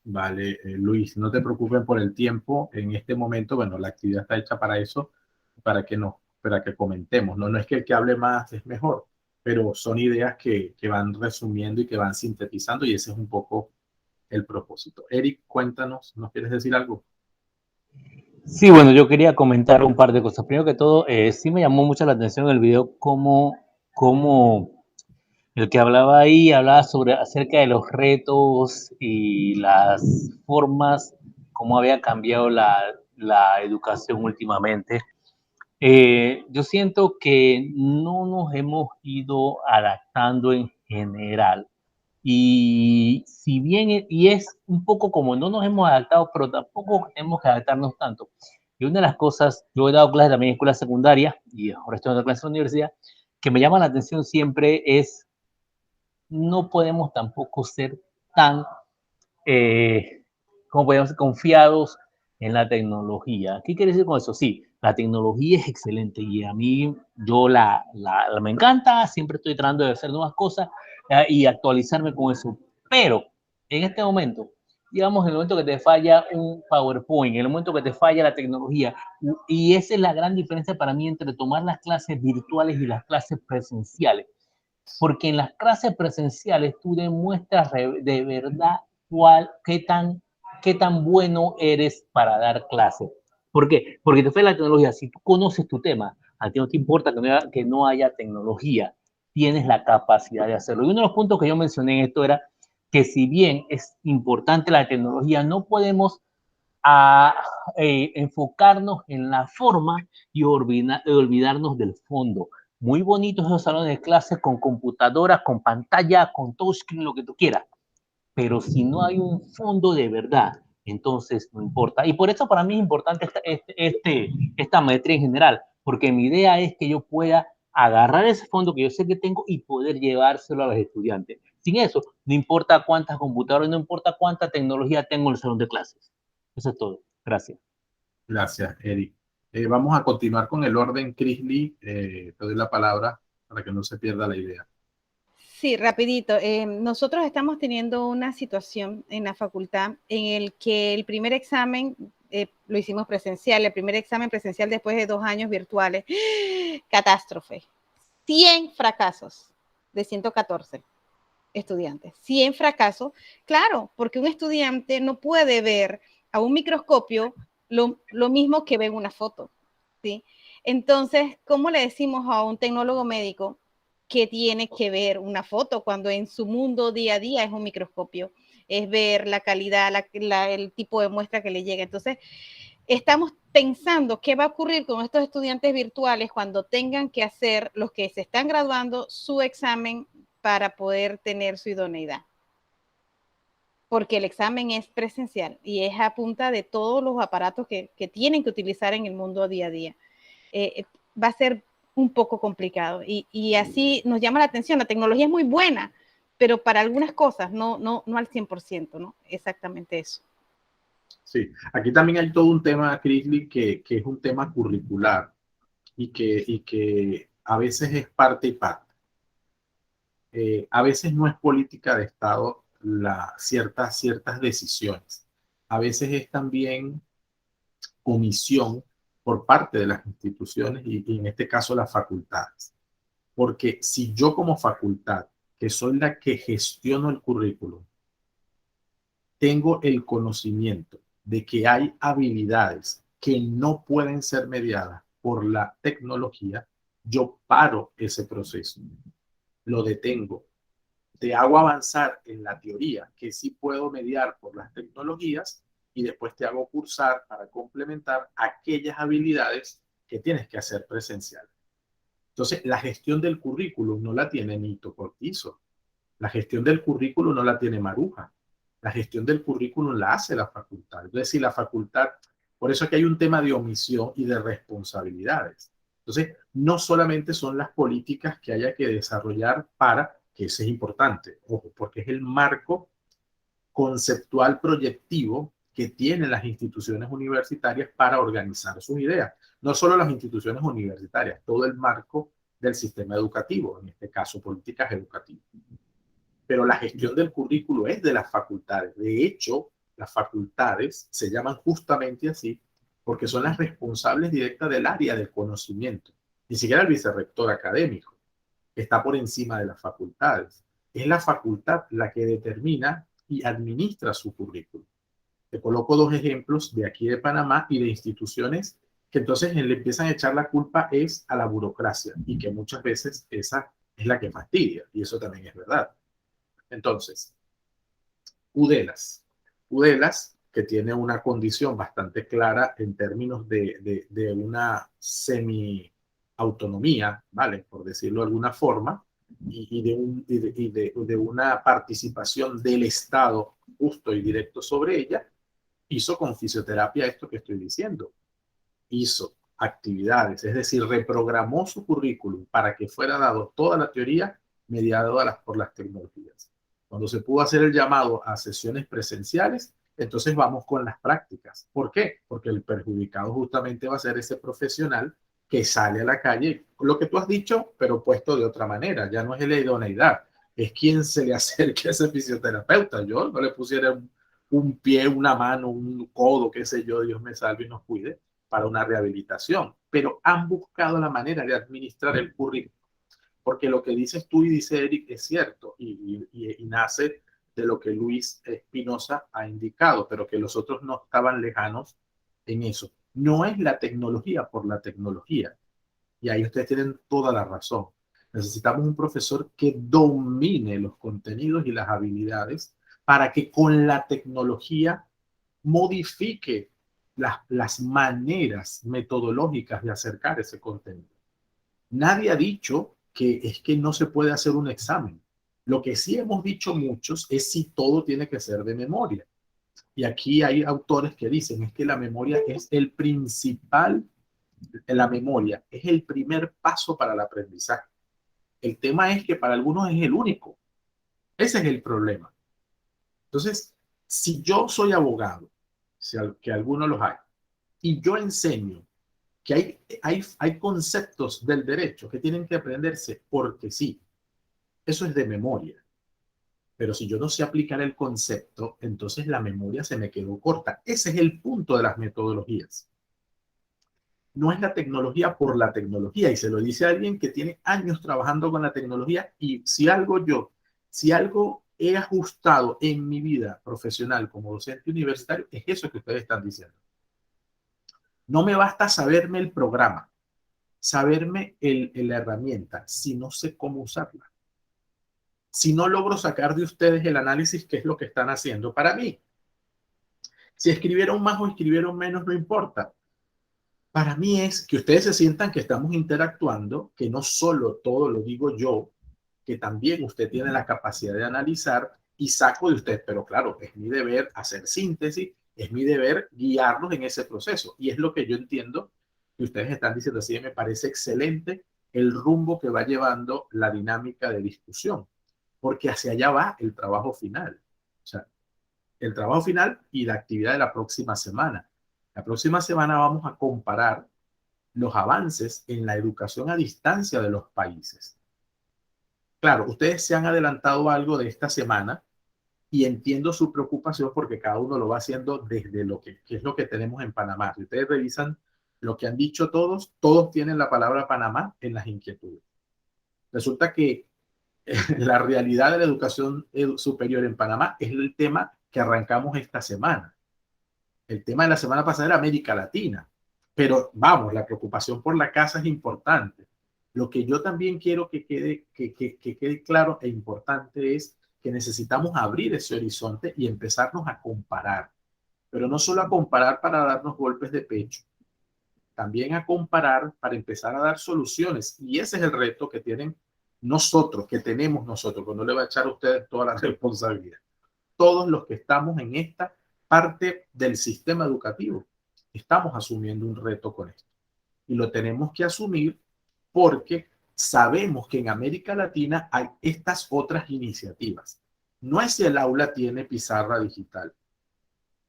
Vale, Luis, no te preocupes por el tiempo. En este momento, bueno, la actividad está hecha para eso, para que comentemos. No, no es que el que hable más es mejor, pero son ideas que van resumiendo y que van sintetizando, y ese es un poco el propósito. Eric, cuéntanos, ¿nos quieres decir algo? Sí, bueno, yo quería comentar un par de cosas. Primero que todo, sí me llamó mucho la atención el video cómo el que hablaba ahí hablaba acerca de los retos y las formas, cómo había cambiado la educación últimamente. Yo siento que no nos hemos ido adaptando en general. Y si bien, y es un poco como no nos hemos adaptado, pero tampoco tenemos que adaptarnos tanto. Y una de las cosas, yo he dado clases también en escuela secundaria y ahora estoy dando clases en la universidad, que me llama la atención siempre es, no podemos tampoco ser tan, como podemos ser confiados en la tecnología. ¿Qué quiere decir con eso? Sí, la tecnología es excelente y a mí me encanta, siempre estoy tratando de hacer nuevas cosas y actualizarme con eso. Pero en este momento, digamos, en el momento que te falla un PowerPoint, en el momento que te falla la tecnología, y esa es la gran diferencia para mí entre tomar las clases virtuales y las clases presenciales. Porque en las clases presenciales tú demuestras de verdad qué tan bueno eres para dar clases. ¿Por qué? Porque te fue la tecnología. Si tú conoces tu tema, a ti no te importa que no haya tecnología, tienes la capacidad de hacerlo. Y uno de los puntos que yo mencioné en esto era que si bien es importante la tecnología, no podemos enfocarnos en la forma y olvidarnos del fondo. Muy bonitos esos salones de clases con computadoras, con pantalla, con touchscreen, lo que tú quieras. Pero si no hay un fondo de verdad, entonces no importa. Y por eso para mí es importante esta maestría en general, porque mi idea es que yo pueda agarrar ese fondo que yo sé que tengo y poder llevárselo a los estudiantes. Sin eso, no importa cuántas computadoras, no importa cuánta tecnología tengo en el salón de clases. Eso es todo. Gracias. Gracias, Eric. Vamos a continuar con el orden. Chrisley, te doy la palabra para que no se pierda la idea. Sí, rapidito. Nosotros estamos teniendo una situación en la facultad en el que el primer examen lo hicimos presencial, el primer examen presencial después de 2 años virtuales. Catástrofe. 100 fracasos de 114 estudiantes. 100 fracasos. Claro, porque un estudiante no puede ver a un microscopio lo mismo que ve en una foto, ¿sí? Entonces, ¿cómo le decimos a un tecnólogo médico que tiene que ver una foto cuando en su mundo día a día es un microscopio? Es ver la calidad, el tipo de muestra que le llega. Entonces, estamos pensando qué va a ocurrir con estos estudiantes virtuales cuando tengan que hacer, los que se están graduando, su examen para poder tener su idoneidad. Porque el examen es presencial y es a punta de todos los aparatos que tienen que utilizar en el mundo día a día. Va a ser un poco complicado y así nos llama la atención. La tecnología es muy buena, pero para algunas cosas, no al 100%, ¿no? Exactamente eso. Sí, aquí también hay todo un tema, Chrisley, que es un tema curricular y que a veces es parte y parte. A veces no es política de Estado ciertas decisiones. A veces es también omisión por parte de las instituciones y en este caso las facultades. Porque si yo como facultad, que soy la que gestiono el currículum, tengo el conocimiento de que hay habilidades que no pueden ser mediadas por la tecnología, yo paro ese proceso, lo detengo, te hago avanzar en la teoría que sí puedo mediar por las tecnologías y después te hago cursar para complementar aquellas habilidades que tienes que hacer presencial. Entonces, la gestión del currículum no la tiene Nito Cortizo, la gestión del currículum no la tiene Maruja, la gestión del currículum la hace la facultad. Entonces, si la facultad Por eso aquí hay un tema de omisión y de responsabilidades. Entonces, no solamente son las políticas que haya que desarrollar para, que eso es importante, ojo, porque es el marco conceptual proyectivo que tienen las instituciones universitarias para organizar sus ideas. No solo las instituciones universitarias, todo el marco del sistema educativo, en este caso políticas educativas. Pero la gestión del currículo es de las facultades. De hecho, las facultades se llaman justamente así porque son las responsables directas del área del conocimiento. Ni siquiera el vicerrector académico está por encima de las facultades. Es la facultad la que determina y administra su currículo. Te coloco dos ejemplos de aquí de Panamá y de instituciones que entonces le empiezan a echar la culpa es a la burocracia y que muchas veces esa es la que fastidia y eso también es verdad. Entonces, UDELAS, que tiene una condición bastante clara en términos de una semi-autonomía, ¿vale? Por decirlo de alguna forma, y de una participación del Estado justo y directo sobre ella, hizo con fisioterapia esto que estoy diciendo. Hizo actividades, es decir, reprogramó su currículum para que fuera dado toda la teoría mediada por las tecnologías. Cuando se pudo hacer el llamado a sesiones presenciales, entonces vamos con las prácticas. ¿Por qué? Porque el perjudicado justamente va a ser ese profesional que sale a la calle, lo que tú has dicho, pero puesto de otra manera. Ya no es la idoneidad, es quien se le acerque a ese fisioterapeuta. Yo no le pusiera un pie, una mano, un codo, qué sé yo, Dios me salve y nos cuide, para una rehabilitación. Pero han buscado la manera de administrar el currículum. Porque lo que dices tú y dice Eric es cierto y nace de lo que Luis Espinosa ha indicado, pero que los otros no estaban lejanos en eso. No es la tecnología por la tecnología. Y ahí ustedes tienen toda la razón. Necesitamos un profesor que domine los contenidos y las habilidades para que con la tecnología modifique las maneras metodológicas de acercar ese contenido. Nadie ha dicho que es que no se puede hacer un examen. Lo que sí hemos dicho muchos es si todo tiene que ser de memoria. Y aquí hay autores que dicen es que la memoria es el principal, la memoria es el primer paso para el aprendizaje. El tema es que para algunos es el único. Ese es el problema. Entonces, si yo soy abogado, que algunos los hay, y yo enseño que hay conceptos del derecho que tienen que aprenderse porque sí, eso es de memoria. Pero si yo no sé aplicar el concepto, entonces la memoria se me quedó corta. Ese es el punto de las metodologías. No es la tecnología por la tecnología, y se lo dice a alguien que tiene años trabajando con la tecnología, y si algo he ajustado en mi vida profesional como docente universitario, es eso que ustedes están diciendo. No me basta saberme el programa, saberme la herramienta, si no sé cómo usarla. Si no logro sacar de ustedes el análisis, qué es lo que están haciendo para mí. Si escribieron más o escribieron menos, no importa. Para mí es que ustedes se sientan que estamos interactuando, que no solo todo lo digo yo, que también usted tiene la capacidad de analizar y saco de usted, pero claro, es mi deber hacer síntesis, es mi deber guiarlos en ese proceso. Y es lo que yo entiendo que ustedes están diciendo así, me parece excelente el rumbo que va llevando la dinámica de discusión, porque hacia allá va el trabajo final. O sea, el trabajo final y la actividad de la próxima semana. La próxima semana vamos a comparar los avances en la educación a distancia de los países. Claro, ustedes se han adelantado algo de esta semana y entiendo su preocupación porque cada uno lo va haciendo desde que es lo que tenemos en Panamá. Si ustedes revisan lo que han dicho todos tienen la palabra Panamá en las inquietudes. Resulta que la realidad de la educación superior en Panamá es el tema que arrancamos esta semana. El tema de la semana pasada era América Latina, pero vamos, la preocupación por la casa es importante. Lo que yo también quiero que quede claro e importante es que necesitamos abrir ese horizonte y empezarnos a comparar, pero no solo a comparar para darnos golpes de pecho, también a comparar para empezar a dar soluciones, y ese es el reto que tienen nosotros, que tenemos nosotros, cuando le va a echar a ustedes toda la responsabilidad. Todos los que estamos en esta parte del sistema educativo, Estamos asumiendo un reto con esto. Y lo tenemos que asumir porque sabemos que en América Latina hay estas otras iniciativas. No es si el aula tiene pizarra digital,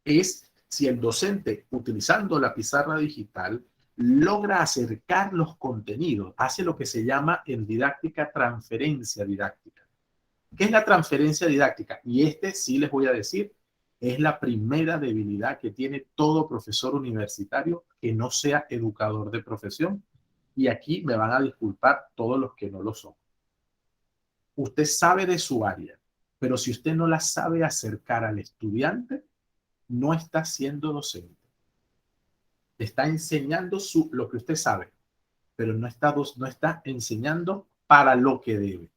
es si el docente, utilizando la pizarra digital, logra acercar los contenidos, hace lo que se llama en didáctica transferencia didáctica. ¿Qué es la transferencia didáctica? Y sí les voy a decir, es la primera debilidad que tiene todo profesor universitario que no sea educador de profesión. Y aquí me van a disculpar todos los que no lo son. Usted sabe de su área, pero si usted no la sabe acercar al estudiante, no está siendo docente. Está enseñando lo que usted sabe, pero no está enseñando para lo que debe.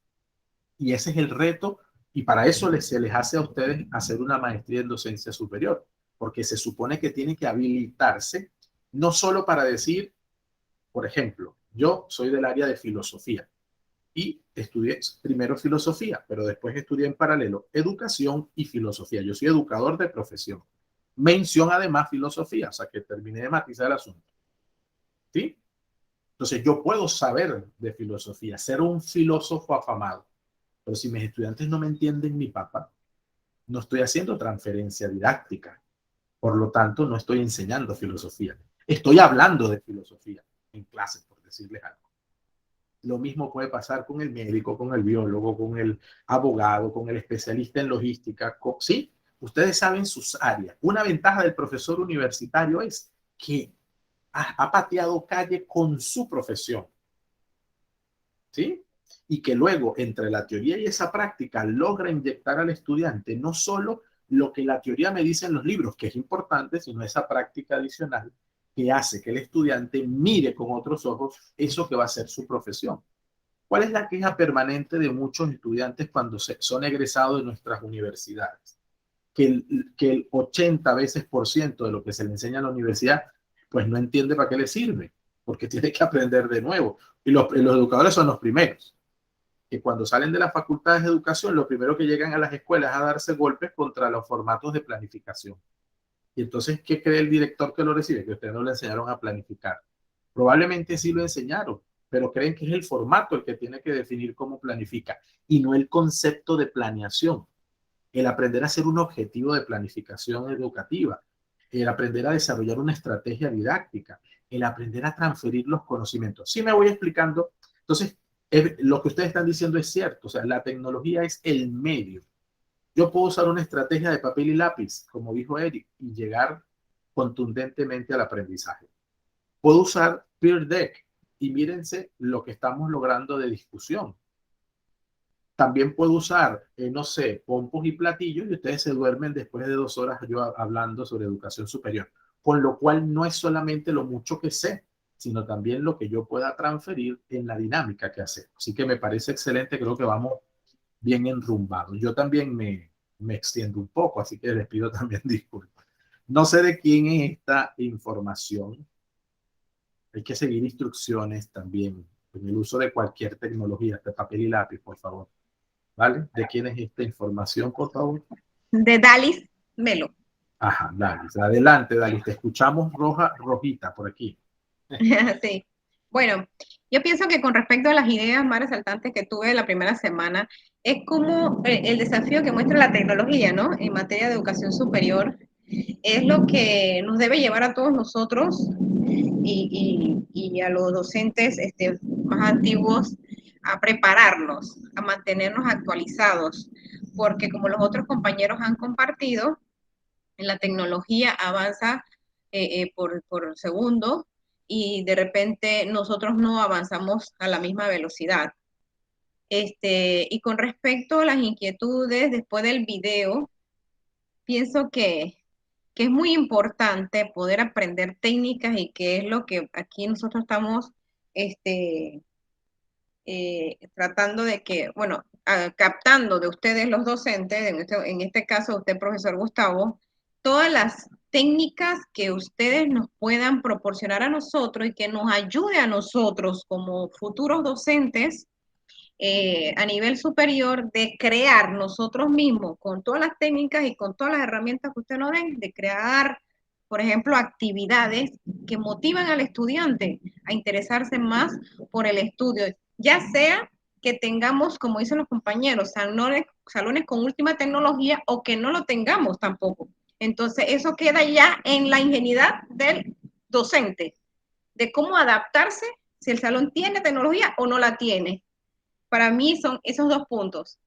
Y ese es el reto, y para eso se les hace a ustedes hacer una maestría en docencia superior, porque se supone que tienen que habilitarse, no solo para decir, por ejemplo, yo soy del área de filosofía y estudié primero filosofía, pero después estudié en paralelo educación y filosofía. Yo soy educador de profesión. Mención además filosofía, o sea que terminé de matizar el asunto. ¿Sí? Entonces yo puedo saber de filosofía, ser un filósofo afamado, pero si mis estudiantes no me entienden mi papá, no estoy haciendo transferencia didáctica. Por lo tanto, no estoy enseñando filosofía. Estoy hablando de filosofía en clases, por decirles algo. Lo mismo puede pasar con el médico, con el biólogo, con el abogado, con el especialista en logística. ¿Sí? Ustedes saben sus áreas. Una ventaja del profesor universitario es que ha pateado calle con su profesión. ¿Sí? Y que luego, entre la teoría y esa práctica, logra inyectar al estudiante no solo lo que la teoría me dice en los libros, que es importante, sino esa práctica adicional que hace que el estudiante mire con otros ojos eso que va a ser su profesión. ¿Cuál es la queja permanente de muchos estudiantes cuando son egresados de nuestras universidades? Que el 80% de lo que se le enseña en la universidad, pues no entiende para qué le sirve, porque tiene que aprender de nuevo. Y los educadores son los primeros, que cuando salen de las facultades de educación, lo primero que llegan a las escuelas es a darse golpes contra los formatos de planificación. Y entonces, ¿qué cree el director que lo recibe? Que ustedes no le enseñaron a planificar. Probablemente sí lo enseñaron, pero creen que es el formato el que tiene que definir cómo planifica y no el concepto de planeación. El aprender a hacer un objetivo de planificación educativa, el aprender a desarrollar una estrategia didáctica, el aprender a transferir los conocimientos. Sí me voy explicando. Entonces, lo que ustedes están diciendo es cierto. O sea, la tecnología es el medio. Yo puedo usar una estrategia de papel y lápiz, como dijo Eric, y llegar contundentemente al aprendizaje. Puedo usar Peer Deck y mírense lo que estamos logrando de discusión. También puedo usar, no sé, pompos y platillos y ustedes se duermen después de 2 horas yo hablando sobre educación superior. Con lo cual no es solamente lo mucho que sé, sino también lo que yo pueda transferir en la dinámica que hacemos. Así que me parece excelente, creo que vamos bien enrumbados. Yo también me extiendo un poco, así que les pido también disculpas. No sé de quién es esta información. Hay que seguir instrucciones también en el uso de cualquier tecnología, de papel y lápiz, por favor. ¿Vale? ¿De quién es esta información, por favor? De Dalis Melo. Ajá, Dalis. Adelante, Dalis. Te escuchamos rojita por aquí. Sí. Bueno, yo pienso que con respecto a las ideas más resaltantes que tuve la primera semana, es como el desafío que muestra la tecnología, ¿no? En materia de educación superior, es lo que nos debe llevar a todos nosotros y a los docentes más antiguos a prepararnos, a mantenernos actualizados, porque como los otros compañeros han compartido, la tecnología avanza por segundo y de repente nosotros no avanzamos a la misma velocidad. Y con respecto a las inquietudes después del video, pienso que es muy importante poder aprender técnicas y que es lo que aquí nosotros estamos tratando de que, bueno, captando de ustedes los docentes, en este caso usted, profesor Gustavo, todas las técnicas que ustedes nos puedan proporcionar a nosotros y que nos ayude a nosotros como futuros docentes a nivel superior de crear nosotros mismos con todas las técnicas y con todas las herramientas que usted nos den, de crear por ejemplo, actividades que motivan al estudiante a interesarse más por el estudio, ya sea que tengamos, como dicen los compañeros, salones con última tecnología o que no lo tengamos tampoco. Entonces, eso queda ya en la ingenuidad del docente, de cómo adaptarse si el salón tiene tecnología o no la tiene. Para mí son esos dos puntos.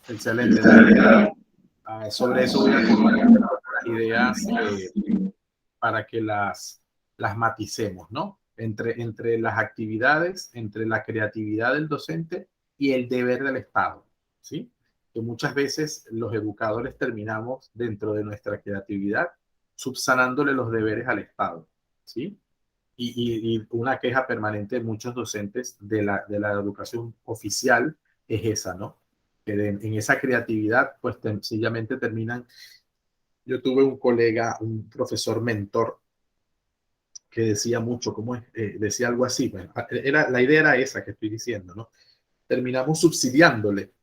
Excelente. Sobre eso voy a compartir algunas ideas para que las maticemos, ¿no? Entre las actividades, entre la creatividad del docente y el deber del Estado, ¿sí? Que muchas veces los educadores terminamos dentro de nuestra creatividad subsanándole los deberes al Estado, ¿sí? Y una queja permanente de muchos docentes de la educación oficial es esa, ¿no? Que en esa creatividad, pues sencillamente terminan. Yo tuve un colega, un profesor mentor, que decía mucho, decía algo así, bueno, la idea era esa que estoy diciendo, ¿no? Terminamos subsidiándole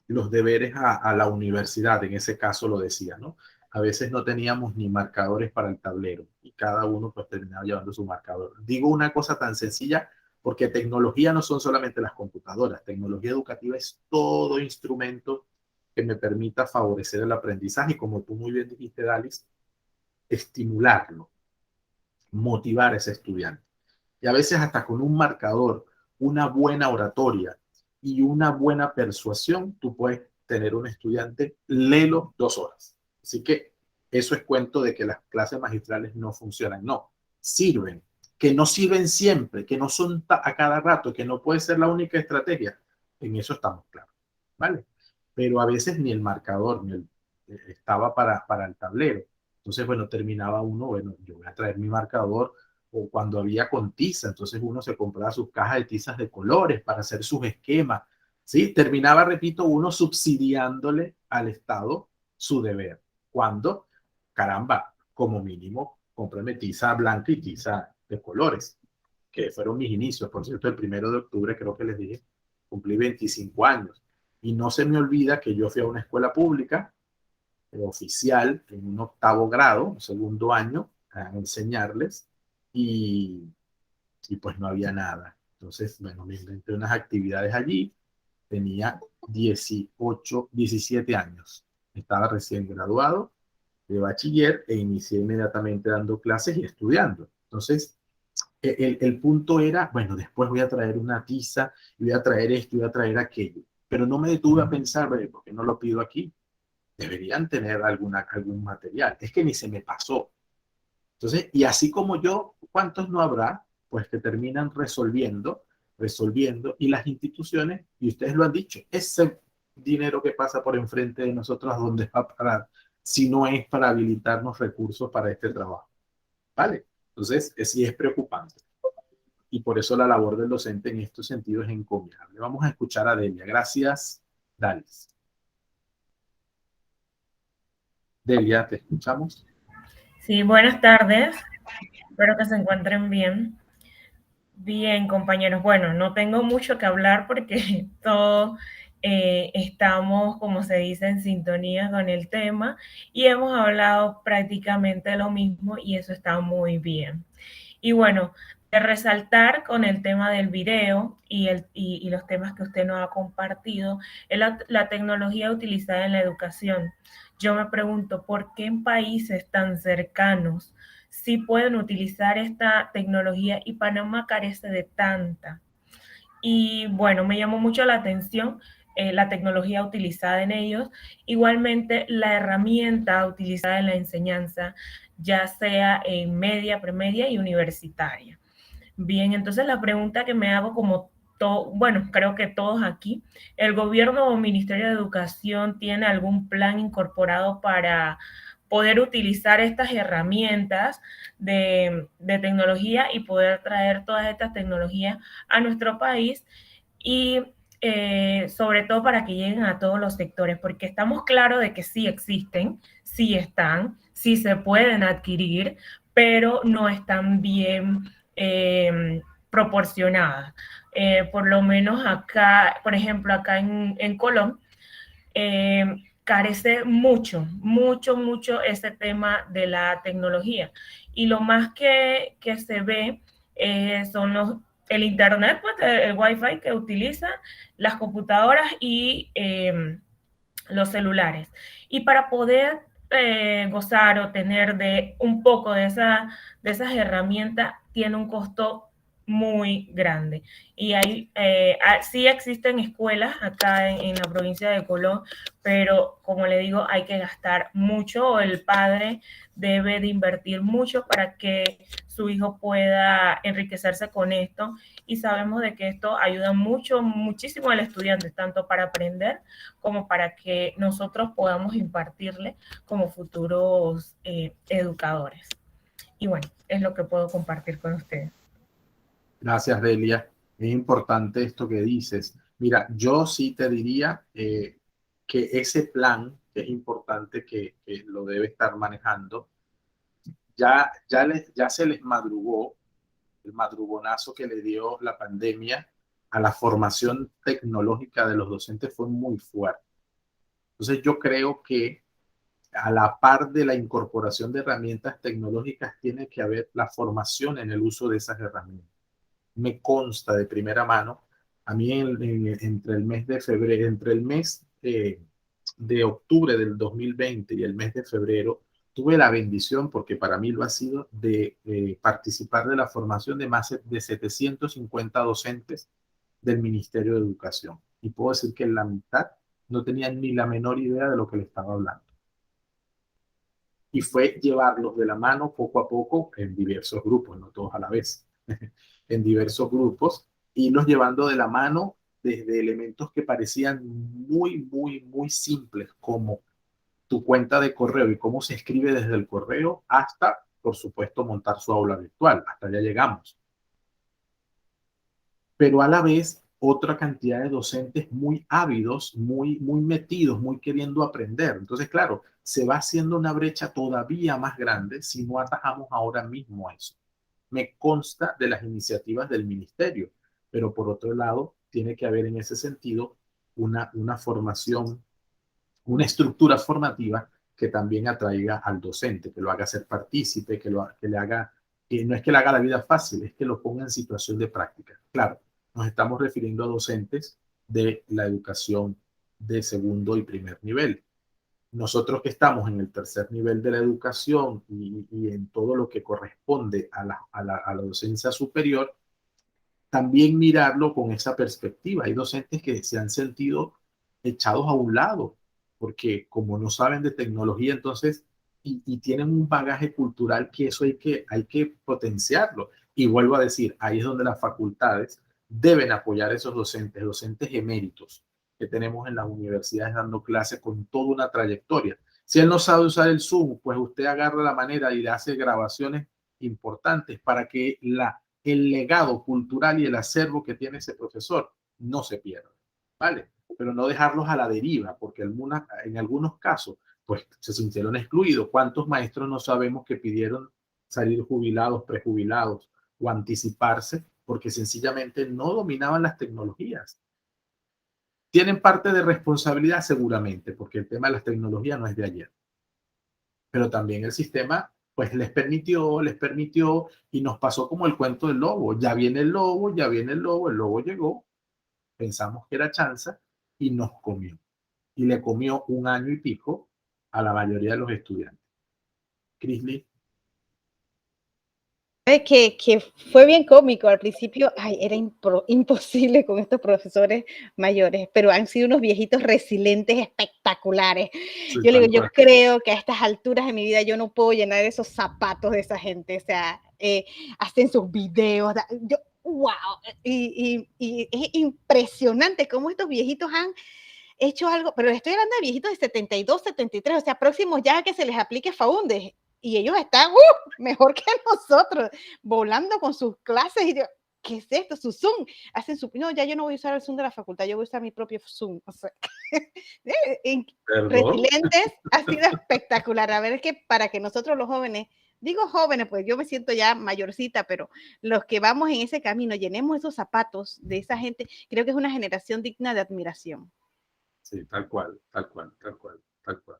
los deberes a la universidad, en ese caso lo decía, ¿no? A veces no teníamos ni marcadores para el tablero y cada uno pues terminaba llevando su marcador. Digo una cosa tan sencilla porque tecnología no son solamente las computadoras, tecnología educativa es todo instrumento que me permita favorecer el aprendizaje y, como tú muy bien dijiste, Dalis, estimularlo, motivar a ese estudiante. Y a veces hasta con un marcador, una buena oratoria y una buena persuasión, tú puedes tener un estudiante, léelo 2 horas. Así que eso es cuento de que las clases magistrales no funcionan. No, sirven. Que no sirven siempre, que no son a cada rato, que no puede ser la única estrategia. En eso estamos claros, ¿vale? Pero a veces ni el marcador estaba para el tablero. Entonces, bueno, terminaba uno, bueno, yo voy a traer mi marcador, o cuando había con tiza, entonces uno se compraba sus cajas de tizas de colores para hacer sus esquemas, ¿sí? Terminaba, repito, uno subsidiándole al Estado su deber. Cuando, caramba, como mínimo, cómprame tiza blanca y tiza de colores, que fueron mis inicios. Por cierto, el 1 de octubre, creo que les dije, cumplí 25 años. Y no se me olvida que yo fui a una escuela pública oficial en un 8º grado, un 2º año, a enseñarles, y pues no había nada. Entonces, bueno, me inventé unas actividades allí. Tenía 17 años. Estaba recién graduado de bachiller e inicié inmediatamente dando clases y estudiando. Entonces, el punto era, bueno, después voy a traer una tiza, voy a traer esto, voy a traer aquello. Pero no me detuve a pensar, ¿por qué no lo pido aquí? Deberían tener algún material. Es que ni se me pasó. Entonces, y así como yo, ¿cuántos no habrá? Pues que terminan resolviendo, y las instituciones, y ustedes lo han dicho, ese dinero que pasa por enfrente de nosotros, ¿a dónde va a parar? Si no es para habilitarnos recursos para este trabajo, ¿vale? Entonces, sí es preocupante. Y por eso la labor del docente en estos sentidos es encomiable. Vamos a escuchar a Delia. Gracias, Dalis. Delia, ¿te escuchamos? Sí, buenas tardes. Espero que se encuentren bien. Bien, compañeros. Bueno, no tengo mucho que hablar porque todos estamos, como se dice, en sintonía con el tema y hemos hablado prácticamente lo mismo y eso está muy bien. Y bueno, de resaltar con el tema del video y los temas que usted nos ha compartido, es la tecnología utilizada en la educación. Yo me pregunto, ¿por qué en países tan cercanos sí pueden utilizar esta tecnología y Panamá carece de tanta? Y bueno, me llamó mucho la atención la tecnología utilizada en ellos, igualmente la herramienta utilizada en la enseñanza, ya sea en media, premedia y universitaria. Bien, entonces la pregunta que me hago bueno, creo que todos aquí, ¿el gobierno o Ministerio de Educación tiene algún plan incorporado para poder utilizar estas herramientas de tecnología y poder traer todas estas tecnologías a nuestro país y sobre todo para que lleguen a todos los sectores? Porque estamos claros de que sí existen, sí están, sí se pueden adquirir, pero no están bien proporcionadas. Por lo menos acá, por ejemplo, acá en Colón, carece mucho, mucho ese tema de la tecnología. Y lo más que se ve son el internet, pues el wifi que utiliza, las computadoras y los celulares. Y para poder gozar o tener un poco de esas herramientas, tiene un costo muy grande. Y sí existen escuelas acá en la provincia de Colón, pero como le digo, hay que gastar mucho, o el padre debe de invertir mucho para que su hijo pueda enriquecerse con esto. Y sabemos de que esto ayuda muchísimo al estudiante, tanto para aprender como para que nosotros podamos impartirle como futuros educadores. Y bueno, es lo que puedo compartir con ustedes. Gracias, Delia. Es importante esto que dices. Mira, yo sí te diría que ese plan, que es importante que lo debe estar manejando, ya se les madrugó el madrugonazo que le dio la pandemia a la formación tecnológica de los docentes fue muy fuerte. Entonces yo creo que a la par de la incorporación de herramientas tecnológicas tiene que haber la formación en el uso de esas herramientas. Me consta de primera mano, a mí entre el mes de febrero, entre el mes de octubre del 2020 y el mes de febrero, tuve la bendición, porque para mí lo ha sido, de participar de la formación de más de 750 docentes del Ministerio de Educación. Y puedo decir que la mitad no tenían ni la menor idea de lo que le estaba hablando. Y fue llevarlos de la mano poco a poco en diversos grupos, no todos a la vez, en diversos grupos, irlos llevando de la mano desde elementos que parecían muy simples, como tu cuenta de correo y cómo se escribe desde el correo, hasta, por supuesto, montar su aula virtual. Hasta allá llegamos. Pero a la vez, otra cantidad de docentes muy ávidos, muy metidos, muy queriendo aprender. Entonces, claro, se va haciendo una brecha todavía más grande si no atajamos ahora mismo a eso. Me consta de las iniciativas del ministerio, pero por otro lado, tiene que haber en ese sentido una formación, una estructura formativa que también atraiga al docente, que lo haga ser partícipe, que le haga, no es que le haga la vida fácil, es que lo ponga en situación de práctica. Claro, nos estamos refiriendo a docentes de la educación de segundo y primer nivel. Nosotros que estamos en el tercer nivel de la educación y en todo lo que corresponde a la docencia superior, también mirarlo con esa perspectiva. Hay docentes que se han sentido echados a un lado, porque como no saben de tecnología, entonces, y tienen un bagaje cultural que eso hay que potenciarlo. Y vuelvo a decir, ahí es donde las facultades deben apoyar a esos docentes eméritos que tenemos en las universidades dando clases con toda una trayectoria. Si él no sabe usar el Zoom, pues usted agarra la manera y le hace grabaciones importantes para que el legado cultural y el acervo que tiene ese profesor no se pierda, ¿vale? Pero no dejarlos a la deriva, porque en algunos casos, pues se sintieron excluidos. ¿Cuántos maestros no sabemos que pidieron salir jubilados, prejubilados o anticiparse porque sencillamente no dominaban las tecnologías? Tienen parte de responsabilidad seguramente, porque el tema de las tecnologías no es de ayer. Pero también el sistema pues les permitió y nos pasó como el cuento del lobo. Ya viene el lobo, el lobo llegó, pensamos que era chanza y nos comió. Y le comió 1 año y pico a la mayoría de los estudiantes. Crisley. Que fue bien cómico al principio, era imposible con estos profesores mayores, pero han sido unos viejitos resilientes espectaculares. Sí, yo le digo, yo creo que a estas alturas de mi vida yo no puedo llenar esos zapatos de esa gente, o sea, hacen sus videos, wow, y es impresionante cómo estos viejitos han hecho algo, pero estoy hablando de viejitos de 72, 73, o sea, próximos ya a que se les aplique Faunde. Y ellos están mejor que nosotros, volando con sus clases. Y yo, ¿qué es esto? Su Zoom. Hacen no, ya yo no voy a usar el Zoom de la facultad, yo voy a usar mi propio Zoom. O sea, resilientes, ha sido espectacular. A ver, es que para que nosotros los jóvenes, digo jóvenes, pues yo me siento ya mayorcita, pero los que vamos en ese camino, llenemos esos zapatos de esa gente, creo que es una generación digna de admiración. Sí, tal cual. tal cual.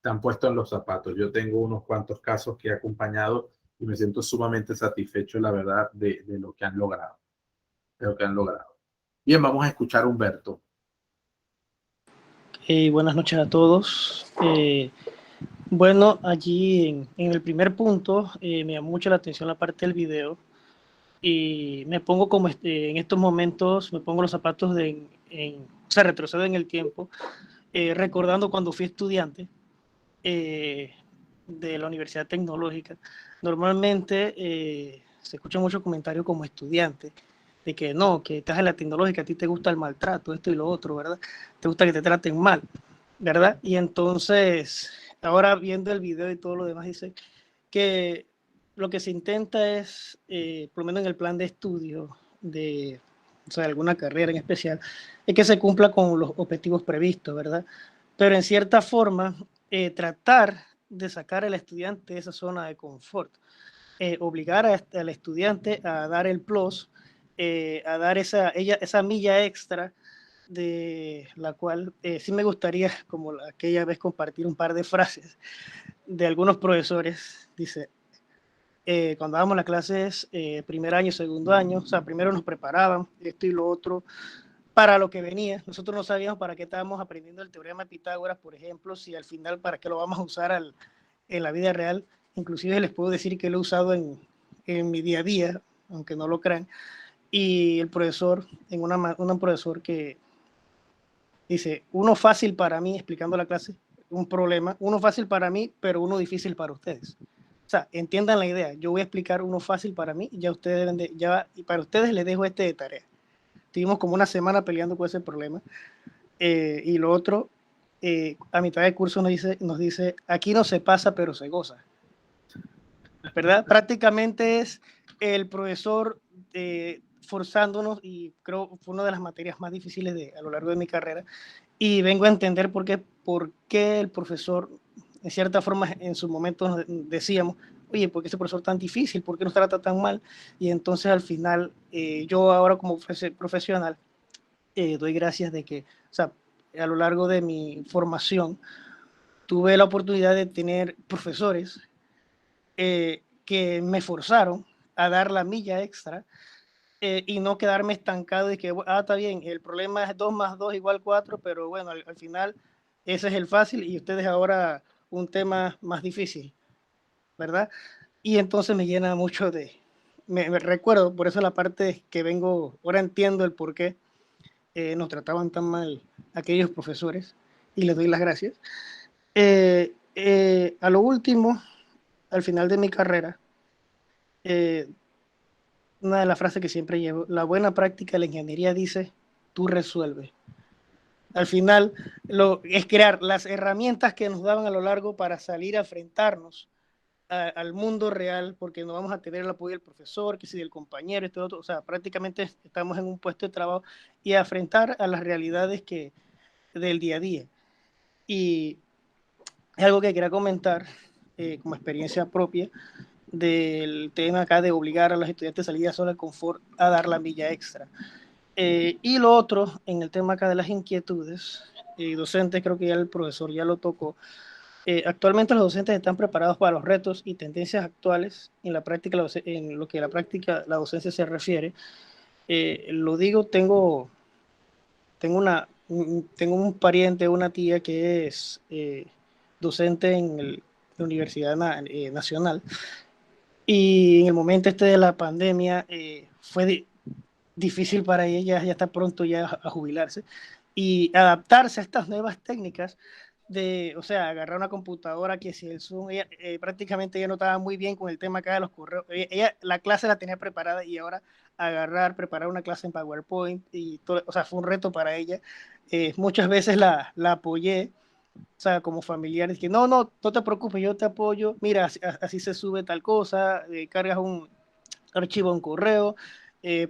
Te han puesto en los zapatos. Yo tengo unos cuantos casos que he acompañado y me siento sumamente satisfecho, la verdad, de lo que han logrado. De lo que han logrado. Bien, vamos a escuchar a Humberto. Buenas noches a todos. Bueno, allí en el primer punto me llamó mucho la atención la parte del video y me pongo como en estos momentos, me pongo los zapatos o sea, retrocedo en el tiempo, recordando cuando fui estudiante de la Universidad Tecnológica. Normalmente se escucha mucho comentario como estudiante de que no, que estás en la tecnológica, a ti te gusta el maltrato, esto y lo otro, ¿verdad? Te gusta que te traten mal, ¿verdad? Y entonces, ahora viendo el video y todo lo demás, dice que lo que se intenta es, por lo menos en el plan de estudio de, o sea, alguna carrera en especial, es que se cumpla con los objetivos previstos, ¿verdad? Pero en cierta forma, tratar de sacar al estudiante de esa zona de confort, obligar al estudiante a dar el plus, a dar esa milla extra de la cual sí me gustaría, como aquella vez, compartir un par de frases de algunos profesores. Dice, cuando dábamos las clases primer año, segundo año, o sea, primero nos preparaban esto y lo otro para lo que venía. Nosotros no sabíamos para qué estábamos aprendiendo el teorema de Pitágoras, por ejemplo, si al final para qué lo vamos a usar en la vida real. Inclusive les puedo decir que lo he usado en mi día a día, aunque no lo crean. Y el profesor, un profesor que dice, uno fácil para mí, explicando la clase, un problema, uno fácil para mí, pero uno difícil para ustedes. O sea, entiendan la idea, yo voy a explicar uno fácil para mí, ya ustedes deben de, ya, y para ustedes les dejo de tarea. Estuvimos como una semana peleando con ese problema. Y lo otro, a mitad de curso nos dice, aquí no se pasa, pero se goza. ¿Verdad? Prácticamente es el profesor forzándonos, y creo fue una de las materias más difíciles a lo largo de mi carrera, y vengo a entender por qué el profesor, en cierta forma, en su momento nos decíamos, oye, ¿por qué ese profesor tan difícil? ¿Por qué nos trata tan mal? Y entonces al final, yo ahora como profesional, doy gracias de que, o sea, a lo largo de mi formación, tuve la oportunidad de tener profesores que me forzaron a dar la milla extra y no quedarme estancado y que, está bien, el problema es 2 más 2 igual 4, pero bueno, al final ese es el fácil y ustedes ahora un tema más difícil, ¿verdad? Y entonces me llena mucho me recuerdo, por eso la parte que vengo, ahora entiendo el por qué nos trataban tan mal aquellos profesores y les doy las gracias. A lo último, al final de mi carrera, una de las frases que siempre llevo, la buena práctica de la ingeniería dice, tú resuelves. Al final, es crear las herramientas que nos daban a lo largo para salir a enfrentarnos al mundo real, porque no vamos a tener el apoyo del profesor, que si del compañero, esto otro, o sea, prácticamente estamos en un puesto de trabajo y a enfrentar a las realidades del día a día. Y es algo que quería comentar como experiencia propia del tema acá de obligar a los estudiantes a salir de la zona de confort a dar la milla extra. Y lo otro, en el tema acá de las inquietudes, docentes, creo que ya el profesor ya lo tocó. Actualmente los docentes están preparados para los retos y tendencias actuales en la práctica, en lo que la docencia se refiere. Lo digo, tengo un pariente, una tía que es docente en la Universidad Nacional, y en el momento de la pandemia fue difícil para ella, ya está pronto ya a jubilarse, y adaptarse a estas nuevas técnicas o sea, agarrar una computadora, que si el Zoom, ella, prácticamente ella no estaba muy bien con el tema acá de los correos, la clase la tenía preparada y ahora preparar una clase en PowerPoint y todo, o sea, fue un reto para ella. Muchas veces la apoyé, o sea, como familiares, que no te preocupes, yo te apoyo, mira, así se sube tal cosa, cargas un archivo, un correo,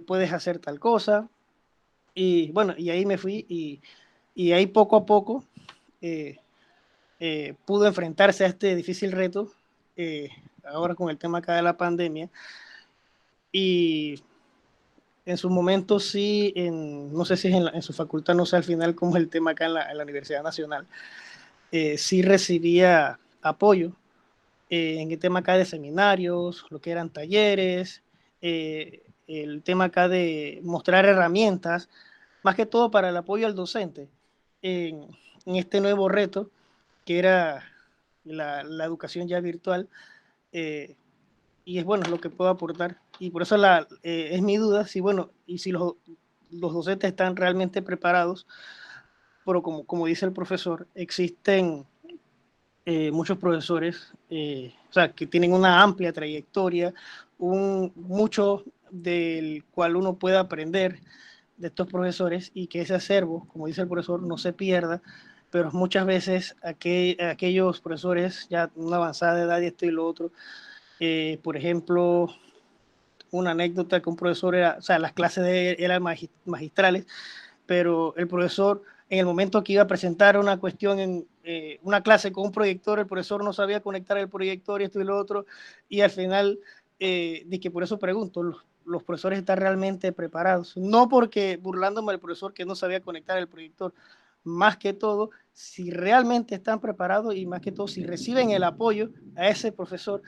puedes hacer tal cosa, y bueno, y ahí me fui, y ahí poco a poco pudo enfrentarse a este difícil reto, ahora con el tema acá de la pandemia, y en su momento sí, no sé si es en su facultad, no sé al final cómo es el tema acá en la Universidad Nacional, sí recibía apoyo en el tema acá de seminarios, lo que eran talleres, el tema acá de mostrar herramientas, más que todo para el apoyo al docente en este nuevo reto que era la educación ya virtual. Y es bueno lo que puedo aportar. Y por eso es mi duda, si bueno, y si los docentes están realmente preparados, pero como dice el profesor, existen muchos profesores, o sea, que tienen una amplia trayectoria, mucho del cual uno puede aprender de estos profesores y que ese acervo, como dice el profesor, no se pierda, pero muchas veces aquellos profesores ya una avanzada edad y esto y lo otro, por ejemplo, una anécdota que un profesor era, o sea, las clases de él eran magistrales, pero el profesor, en el momento que iba a presentar una cuestión en una clase con un proyector, el profesor no sabía conectar el proyector y esto y lo otro, y al final, de que por eso pregunto, los profesores están realmente preparados, no porque burlándome del profesor que no sabía conectar el proyector, más que todo, si realmente están preparados y más que todo, si reciben el apoyo a ese profesor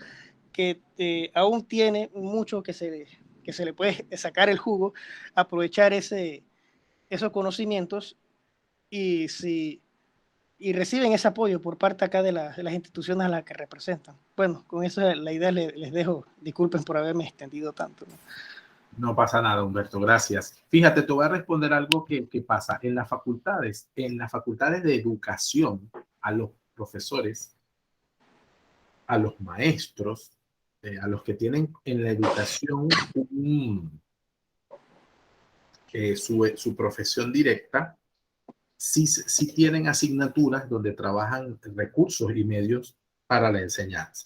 que aún tiene mucho que se le puede sacar el jugo, aprovechar esos conocimientos y reciben ese apoyo por parte acá de las instituciones a las que representan. Bueno, con eso la idea les dejo. Disculpen por haberme extendido tanto, ¿no? No pasa nada, Humberto, gracias. Fíjate, te voy a responder algo que pasa en las facultades de educación, a los profesores, a los maestros, a los que tienen en la educación su profesión directa, sí tienen asignaturas donde trabajan recursos y medios para la enseñanza.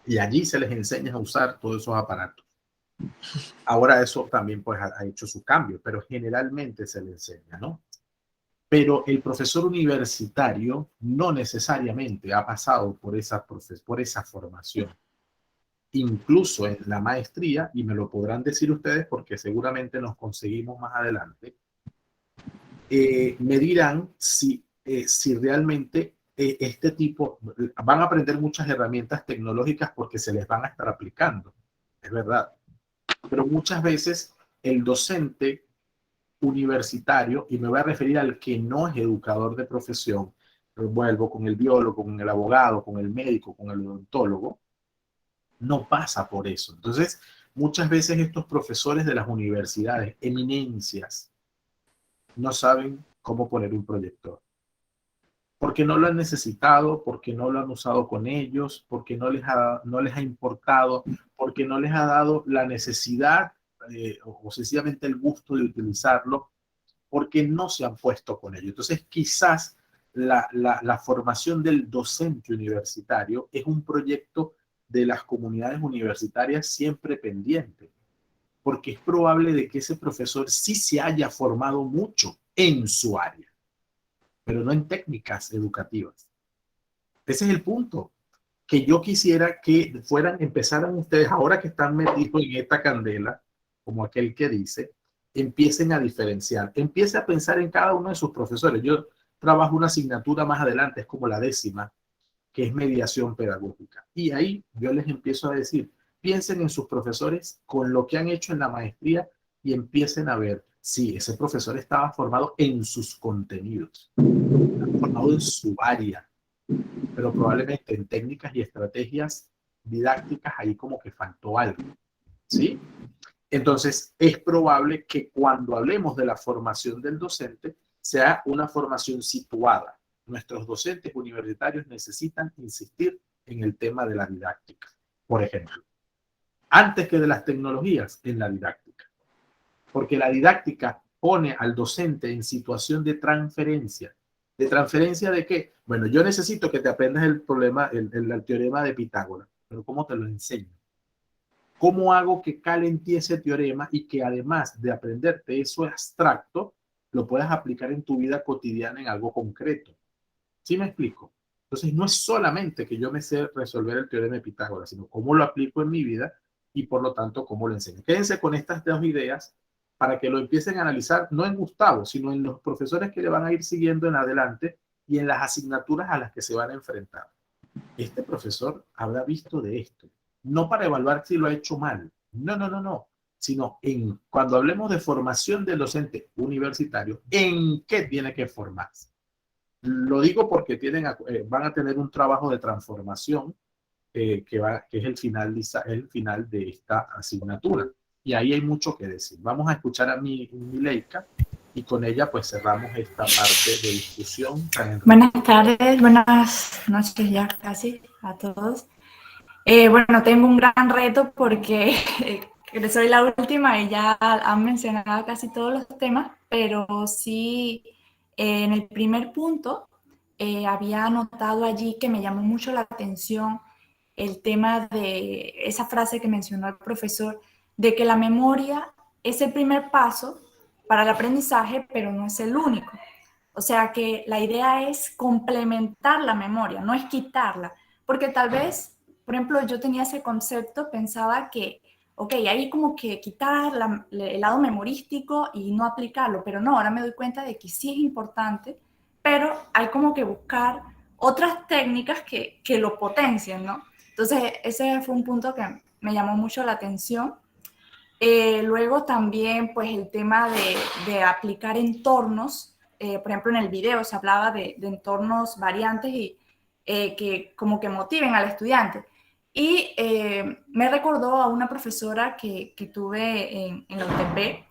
Y allí se les enseña a usar todos esos aparatos. Ahora eso también pues ha hecho su cambio, pero generalmente se le enseña, ¿no? Pero el profesor universitario no necesariamente ha pasado por esa formación. Incluso en la maestría, y me lo podrán decir ustedes porque seguramente nos conseguimos más adelante, me dirán si realmente este tipo van a aprender muchas herramientas tecnológicas porque se les van a estar aplicando, es verdad. Pero muchas veces el docente universitario, y me voy a referir al que no es educador de profesión, vuelvo con el biólogo, con el abogado, con el médico, con el odontólogo, no pasa por eso. Entonces, muchas veces estos profesores de las universidades, eminencias, no saben cómo poner un proyector. Porque no lo han necesitado, porque no lo han usado con ellos, porque no les ha importado, porque no les ha dado la necesidad o sencillamente el gusto de utilizarlo, porque no se han puesto con ello. Entonces, quizás la formación del docente universitario es un proyecto de las comunidades universitarias siempre pendiente, porque es probable de que ese profesor sí se haya formado mucho en su área, pero no en técnicas educativas. Ese es el punto, que yo quisiera que empezaran ustedes, ahora que están metidos en esta candela, como aquel que dice, empiecen a diferenciar, empiece a pensar en cada uno de sus profesores. Yo trabajo una asignatura más adelante, es como la 10ª, que es mediación pedagógica. Y ahí yo les empiezo a decir, piensen en sus profesores con lo que han hecho en la maestría y empiecen a ver si ese profesor estaba formado en sus contenidos, formado en su área, pero probablemente en técnicas y estrategias didácticas ahí como que faltó algo, ¿sí? Entonces, es probable que cuando hablemos de la formación del docente, sea una formación situada. Nuestros docentes universitarios necesitan insistir en el tema de la didáctica, por ejemplo, antes que de las tecnologías, en la didáctica. Porque la didáctica pone al docente en situación de transferencia. ¿De transferencia de qué? Bueno, yo necesito que te aprendas el teorema de Pitágoras, pero ¿cómo te lo enseño? ¿Cómo hago que cale en ti ese teorema y que además de aprenderte eso abstracto, lo puedas aplicar en tu vida cotidiana en algo concreto? ¿Sí me explico? Entonces, no es solamente que yo me sé resolver el teorema de Pitágoras, sino cómo lo aplico en mi vida y por lo tanto cómo lo enseño. Quédense con estas 2 ideas para que lo empiecen a analizar, no en Gustavo, sino en los profesores que le van a ir siguiendo en adelante y en las asignaturas a las que se van a enfrentar. Este profesor habrá visto de esto, no para evaluar si lo ha hecho mal, no, sino cuando hablemos de formación del docente universitario, ¿en qué tiene que formarse? Lo digo porque van a tener un trabajo de transformación que es el final de esta asignatura. Y ahí hay mucho que decir. Vamos a escuchar a Mileika y con ella pues cerramos esta parte de discusión. Buenas tardes, buenas noches ya casi a todos. Bueno, tengo un gran reto porque soy la última y ya han mencionado casi todos los temas, pero sí en el primer punto había notado allí que me llamó mucho la atención el tema de esa frase que mencionó el profesor, de que la memoria es el primer paso para el aprendizaje, pero no es el único. O sea que la idea es complementar la memoria, no es quitarla, porque tal vez, por ejemplo, yo tenía ese concepto, pensaba que, ok, hay como que quitar el lado memorístico y no aplicarlo, pero no, ahora me doy cuenta de que sí es importante, pero hay como que buscar otras técnicas que lo potencien, ¿no? Entonces, ese fue un punto que me llamó mucho la atención. Luego también, pues, el tema de aplicar entornos. Por ejemplo, en el video se hablaba de entornos variantes y que como que motiven al estudiante. Y me recordó a una profesora que tuve en la UTP,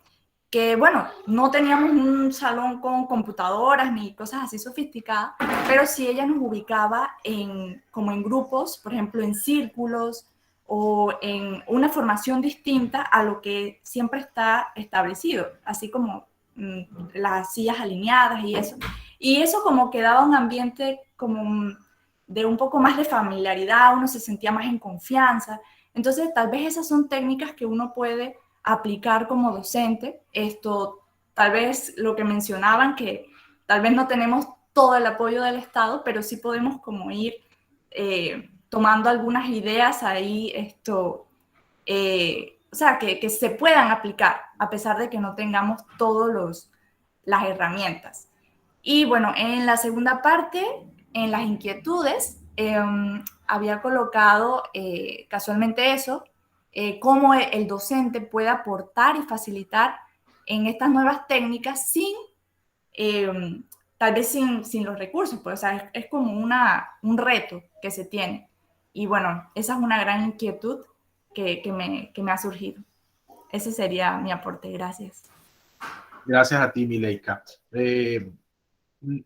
que, bueno, no teníamos un salón con computadoras ni cosas así sofisticadas, pero sí ella nos ubicaba como en grupos, por ejemplo, en círculos o en una formación distinta a lo que siempre está establecido, así como las sillas alineadas y eso. Y eso como que daba un ambiente como de un poco más de familiaridad, uno se sentía más en confianza. Entonces, tal vez esas son técnicas que uno puede aplicar como docente. Tal vez lo que mencionaban, que tal vez no tenemos todo el apoyo del Estado, pero sí podemos como ir tomando algunas ideas ahí, o sea, que se puedan aplicar, a pesar de que no tengamos todas las herramientas. Y bueno, en la segunda parte, en las inquietudes, había colocado casualmente eso, cómo el docente puede aportar y facilitar en estas nuevas técnicas tal vez sin los recursos, pues, o sea, es como un reto que se tiene. Y bueno, esa es una gran inquietud que me ha surgido. Ese sería mi aporte. Gracias. Gracias a ti, Mileika.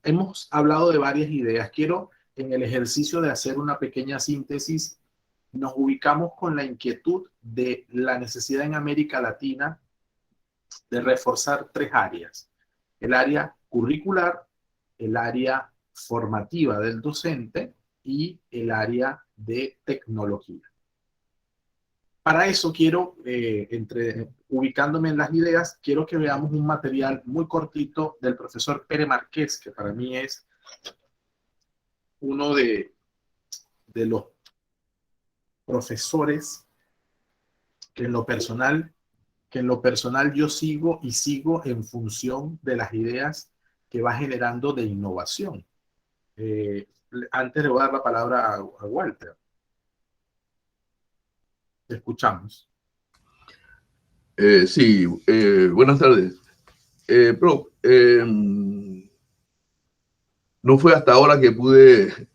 Hemos hablado de varias ideas. Quiero, en el ejercicio de hacer una pequeña síntesis, nos ubicamos con la inquietud de la necesidad en América Latina de reforzar 3 áreas. El área curricular, el área formativa del docente y el área de tecnología. Para eso quiero, ubicándome en las ideas, quiero que veamos un material muy cortito del profesor Pere Márquez, que para mí es uno de los profesores que en lo personal yo sigo en función de las ideas que va generando de innovación. Antes le voy a dar la palabra a Walter. Te escuchamos. Sí, buenas tardes. Prof, no fue hasta ahora que pude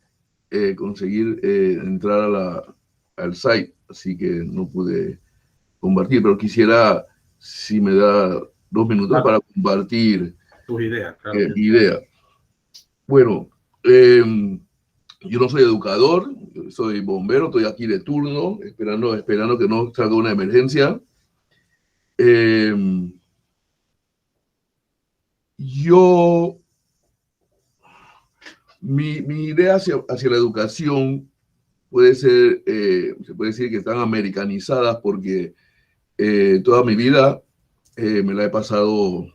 conseguir entrar al site, así que no pude compartir, pero quisiera, si me da 2 minutos, claro, para compartir tus ideas. Claro. Mi idea. Bueno, yo no soy educador, soy bombero, estoy aquí de turno, esperando que no salga una emergencia. Mi idea hacia la educación puede ser, se puede decir que están americanizadas porque toda mi vida me la he pasado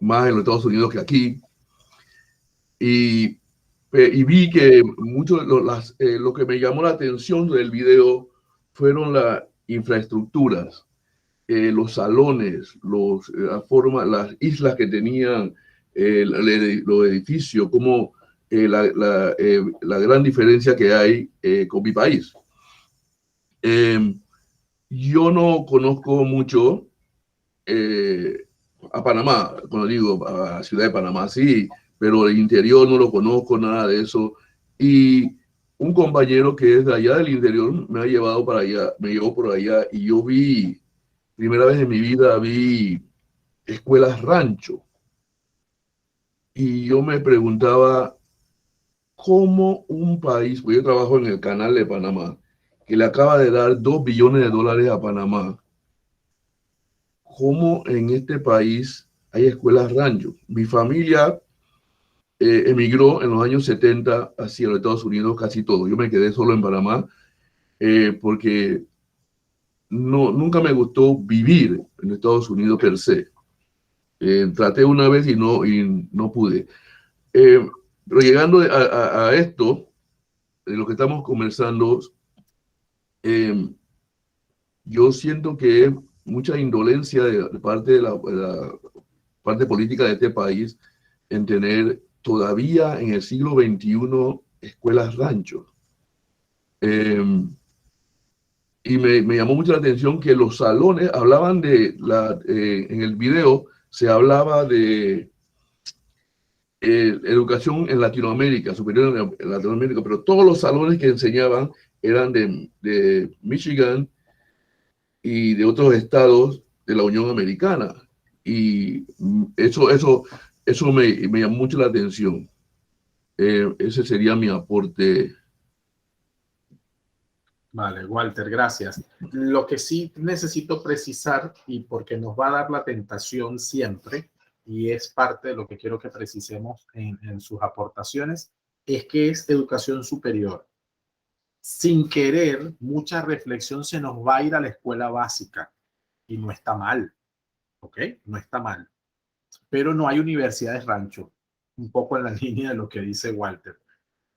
más en los Estados Unidos que aquí. Y vi que mucho lo que me llamó la atención del video fueron las infraestructuras, los salones, las islas que tenían los edificios, cómo la gran diferencia que hay con mi país. Yo no conozco mucho a Panamá, cuando digo a la ciudad de Panamá, sí, pero el interior no lo conozco, nada de eso. Y un compañero que es de allá del interior me ha llevado para allá, me llevó por allá y yo vi, primera vez en mi vida vi escuelas rancho. Y yo me preguntaba cómo un país, pues yo trabajo en el canal de Panamá, que le acaba de dar $2 billones a Panamá, cómo en este país hay escuelas rancho. Mi familia emigró en los años 70 hacia los Estados Unidos casi todo. Yo me quedé solo en Panamá porque nunca me gustó vivir en Estados Unidos per se. Traté una vez y no pude. Pero llegando a esto, de lo que estamos conversando, yo siento que es mucha indolencia de parte de la parte política de este país en tener todavía en el siglo XXI escuelas ranchos. Y me llamó mucho la atención que los salones hablaban de en el video se hablaba de educación en Latinoamérica, superior en Latinoamérica, pero todos los salones que enseñaban eran de Michigan y de otros estados de la Unión Americana. Y eso me llamó mucho la atención. Ese sería mi aporte. Vale, Walter, gracias. Lo que sí necesito precisar, y porque nos va a dar la tentación siempre, y es parte de lo que quiero que precisemos en sus aportaciones, es que es educación superior. Sin querer, mucha reflexión se nos va a ir a la escuela básica, y no está mal, ¿ok? No está mal. Pero no hay universidades rancho, un poco en la línea de lo que dice Walter.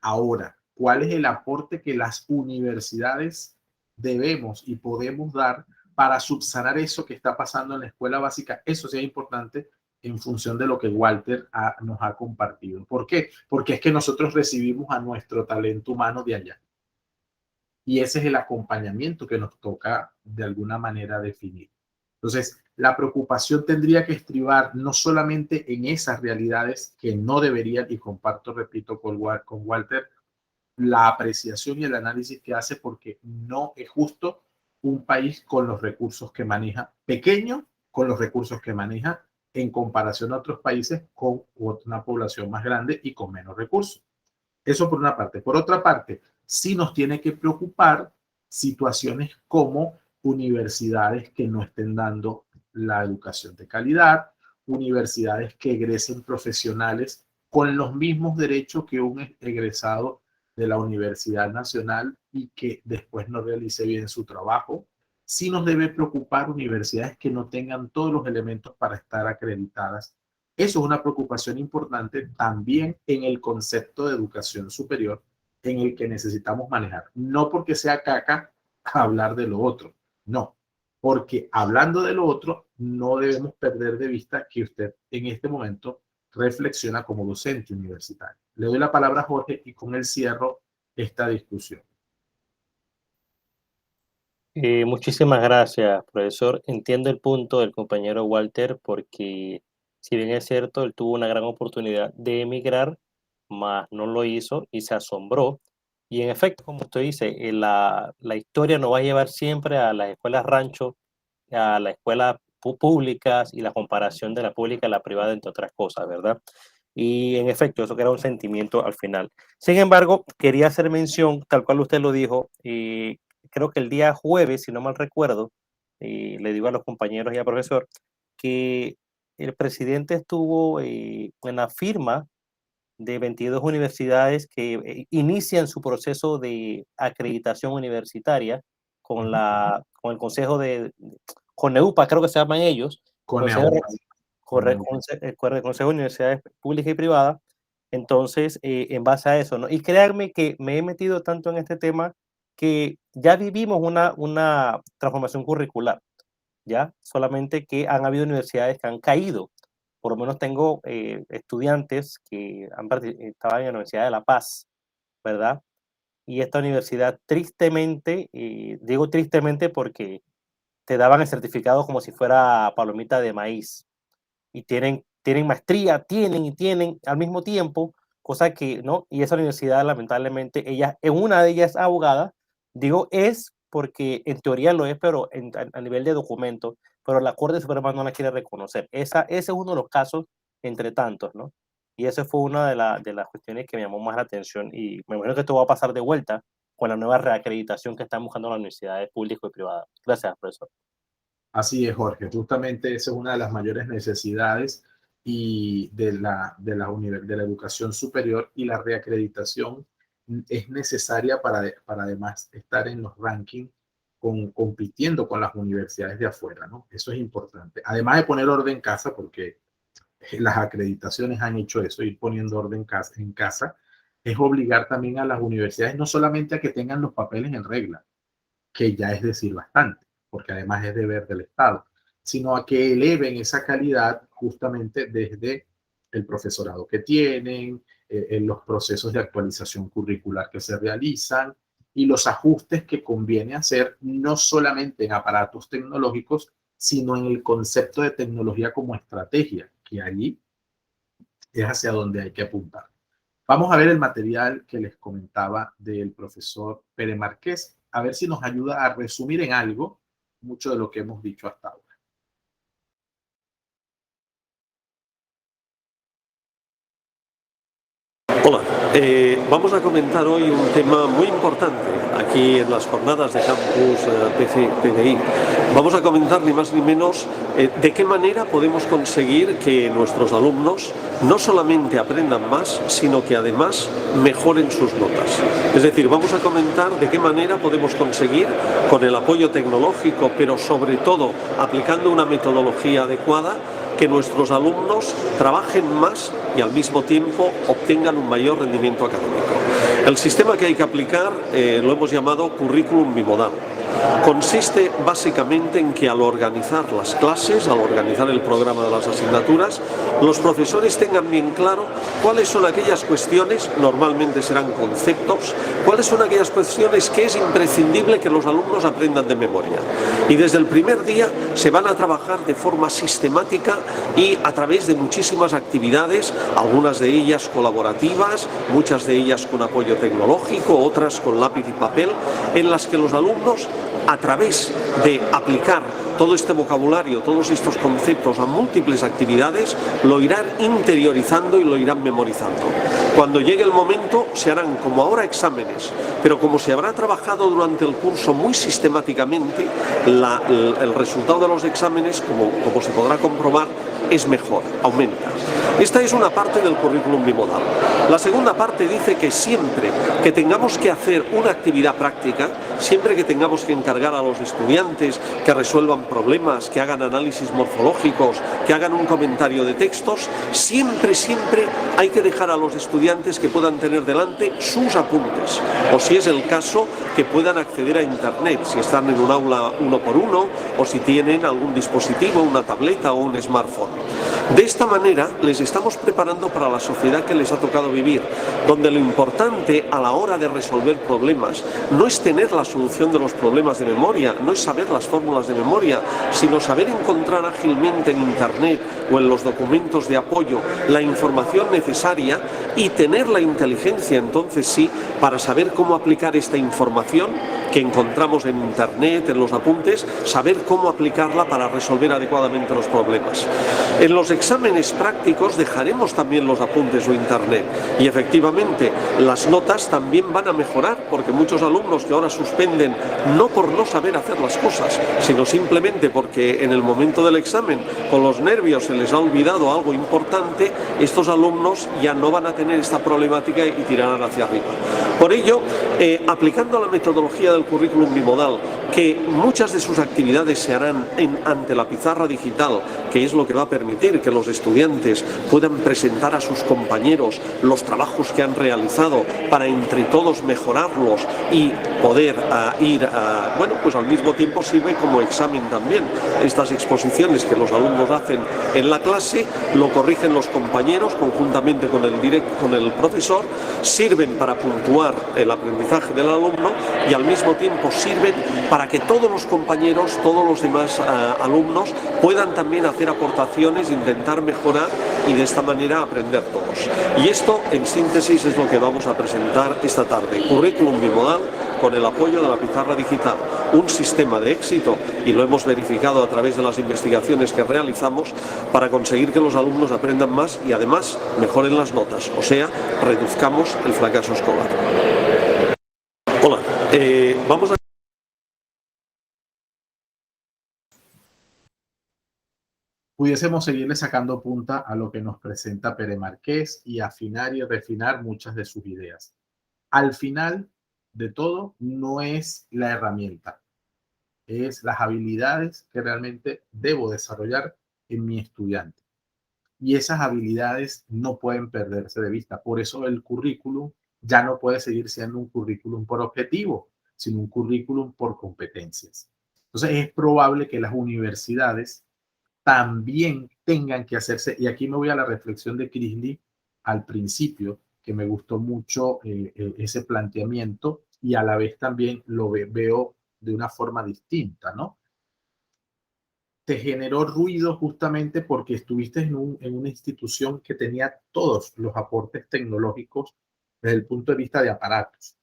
Ahora, ¿cuál es el aporte que las universidades debemos y podemos dar para subsanar eso que está pasando en la escuela básica? Eso sí es importante en función de lo que Walter nos ha compartido. ¿Por qué? Porque es que nosotros recibimos a nuestro talento humano de allá. Y ese es el acompañamiento que nos toca de alguna manera definir. Entonces, la preocupación tendría que estribar no solamente en esas realidades que no deberían, y comparto, repito, con Walter, la apreciación y el análisis que hace, porque no es justo un país con los recursos que maneja, pequeño con los recursos que maneja, en comparación a otros países con una población más grande y con menos recursos. Eso por una parte. Por otra parte, sí nos tiene que preocupar situaciones como universidades que no estén dando la educación de calidad, universidades que egresen profesionales con los mismos derechos que un egresado de la Universidad Nacional y que después no realice bien su trabajo. Sí nos debe preocupar universidades que no tengan todos los elementos para estar acreditadas. Eso es una preocupación importante también en el concepto de educación superior en el que necesitamos manejar. No porque sea caca hablar de lo otro, no, porque hablando de lo otro no debemos perder de vista que usted en este momento reflexiona como docente universitario. Le doy la palabra a Jorge y con él cierro esta discusión. Muchísimas gracias, profesor. Entiendo el punto del compañero Walter porque, si bien es cierto, él tuvo una gran oportunidad de emigrar, mas no lo hizo y se asombró. Y en efecto, como usted dice, la historia nos va a llevar siempre a las escuelas rancho, a las escuelas públicas y la comparación de la pública a la privada, entre otras cosas, ¿verdad? Y en efecto, eso era un sentimiento al final. Sin embargo, quería hacer mención, tal cual usted lo dijo, creo que el día jueves, si no mal recuerdo, le digo a los compañeros y al profesor, que el presidente estuvo en la firma de 22 universidades que inician su proceso de acreditación universitaria con el Consejo de CONEUPA, creo que se llaman ellos, Consejo de Universidades Públicas y Privadas. Entonces, en base a eso, ¿no? Y créanme que me he metido tanto en este tema que ya vivimos una transformación curricular, ¿ya? Solamente que han habido universidades que han caído por lo menos tengo estudiantes que estaban en la Universidad de La Paz, ¿verdad? Y esta universidad tristemente, digo tristemente porque te daban el certificado como si fuera palomita de maíz. Y tienen maestría, tienen al mismo tiempo, cosa que, ¿no? Y esa universidad, lamentablemente, una de ellas es abogada, digo es porque en teoría lo es, pero a nivel de documento, pero la Corte Suprema no la quiere reconocer. Ese es uno de los casos entre tantos, ¿no? Y esa fue una de las cuestiones que me llamó más la atención, y me imagino que esto va a pasar de vuelta con la nueva reacreditación que están buscando las universidades públicas y privadas. Gracias, profesor. Así es, Jorge. Justamente esa es una de las mayores necesidades y de la educación superior, y la reacreditación es necesaria para además estar en los rankings compitiendo con las universidades de afuera, ¿no? Eso es importante. Además de poner orden en casa, porque las acreditaciones han hecho eso, ir poniendo orden en casa, es obligar también a las universidades no solamente a que tengan los papeles en regla, que ya es decir bastante, porque además es deber del Estado, sino a que eleven esa calidad justamente desde el profesorado que tienen, en los procesos de actualización curricular que se realizan y los ajustes que conviene hacer, no solamente en aparatos tecnológicos, sino en el concepto de tecnología como estrategia, que allí es hacia donde hay que apuntar. Vamos a ver el material que les comentaba del profesor Pérez Márquez, a ver si nos ayuda a resumir en algo mucho de lo que hemos dicho hasta ahora. Hola, vamos a comentar hoy un tema muy importante aquí en las jornadas de Campus PDI. Vamos a comentar ni más ni menos de qué manera podemos conseguir que nuestros alumnos no solamente aprendan más, sino que además mejoren sus notas. Es decir, vamos a comentar de qué manera podemos conseguir, con el apoyo tecnológico, pero sobre todo aplicando una metodología adecuada, que nuestros alumnos trabajen más y al mismo tiempo obtengan un mayor rendimiento académico. El sistema que hay que aplicar lo hemos llamado currículum bimodal. Consiste básicamente en que al organizar las clases, al organizar el programa de las asignaturas, los profesores tengan bien claro cuáles son aquellas cuestiones, normalmente serán conceptos, cuáles son aquellas cuestiones que es imprescindible que los alumnos aprendan de memoria. Y desde el primer día se van a trabajar de forma sistemática y a través de muchísimas actividades, algunas de ellas colaborativas, muchas de ellas con apoyo tecnológico, otras con lápiz y papel, en las que los alumnos, a través de aplicar todo este vocabulario, todos estos conceptos a múltiples actividades, lo irán interiorizando y lo irán memorizando. Cuando llegue el momento se harán como ahora exámenes, pero como se habrá trabajado durante el curso muy sistemáticamente, el resultado de los exámenes, como se podrá comprobar, es mejor, aumenta. Esta es una parte del currículum bimodal. La segunda parte dice que siempre que tengamos que hacer una actividad práctica, siempre que tengamos que encargar a los estudiantes que resuelvan problemas, que hagan análisis morfológicos, que hagan un comentario de textos, siempre hay que dejar a los estudiantes que puedan tener delante sus apuntes, o si es el caso, que puedan acceder a Internet, si están en un aula 1x1 o si tienen algún dispositivo, una tableta o un smartphone. De esta manera les estamos preparando para la sociedad que les ha tocado vivir, donde lo importante a la hora de resolver problemas no es tener la solución de los problemas de memoria, no es saber las fórmulas de memoria, sino saber encontrar ágilmente en Internet o en los documentos de apoyo la información necesaria y tener la inteligencia, entonces sí, para saber cómo aplicar esta información que encontramos en Internet, en los apuntes, saber cómo aplicarla para resolver adecuadamente los problemas. En los exámenes prácticos dejaremos también los apuntes o Internet y efectivamente las notas también van a mejorar, porque muchos alumnos que ahora suspenden no por no saber hacer las cosas, sino simplemente porque en el momento del examen con los nervios se les ha olvidado algo importante, estos alumnos ya no van a tener esta problemática y tirarán hacia arriba. Por ello, aplicando la metodología del currículum bimodal, que muchas de sus actividades se harán ante la pizarra digital, que es lo que va a permitir que los estudiantes puedan presentar a sus compañeros los trabajos que han realizado para entre todos mejorarlos y poder bueno, pues al mismo tiempo sirve como examen también. Estas exposiciones que los alumnos hacen en la clase, lo corrigen los compañeros conjuntamente con el profesor, sirven para puntuar el aprendizaje del alumno y al mismo tiempo sirven para que todos los compañeros, todos los demás alumnos puedan también hacer aportaciones, intentar mejorar y de esta manera aprender todos. Y esto, en síntesis, es lo que vamos a presentar esta tarde. Currículum bimodal con el apoyo de la pizarra digital. Un sistema de éxito, y lo hemos verificado a través de las investigaciones que realizamos, para conseguir que los alumnos aprendan más y además mejoren las notas, o sea, reduzcamos el fracaso escolar. Hola, vamos a... Pudiésemos seguirle sacando punta a lo que nos presenta Pere Marqués y afinar y refinar muchas de sus ideas. Al final de todo, no es la herramienta, es las habilidades que realmente debo desarrollar en mi estudiante. Y esas habilidades no pueden perderse de vista. Por eso el currículum ya no puede seguir siendo un currículum por objetivo, sino un currículum por competencias. Entonces es probable que las universidades también tengan que hacerse, y aquí me voy a la reflexión de Chrisley al principio, que me gustó mucho ese planteamiento, y a la vez también lo veo de una forma distinta, ¿no? Te generó ruido justamente porque estuviste en una institución que tenía todos los aportes tecnológicos desde el punto de vista de aparatos,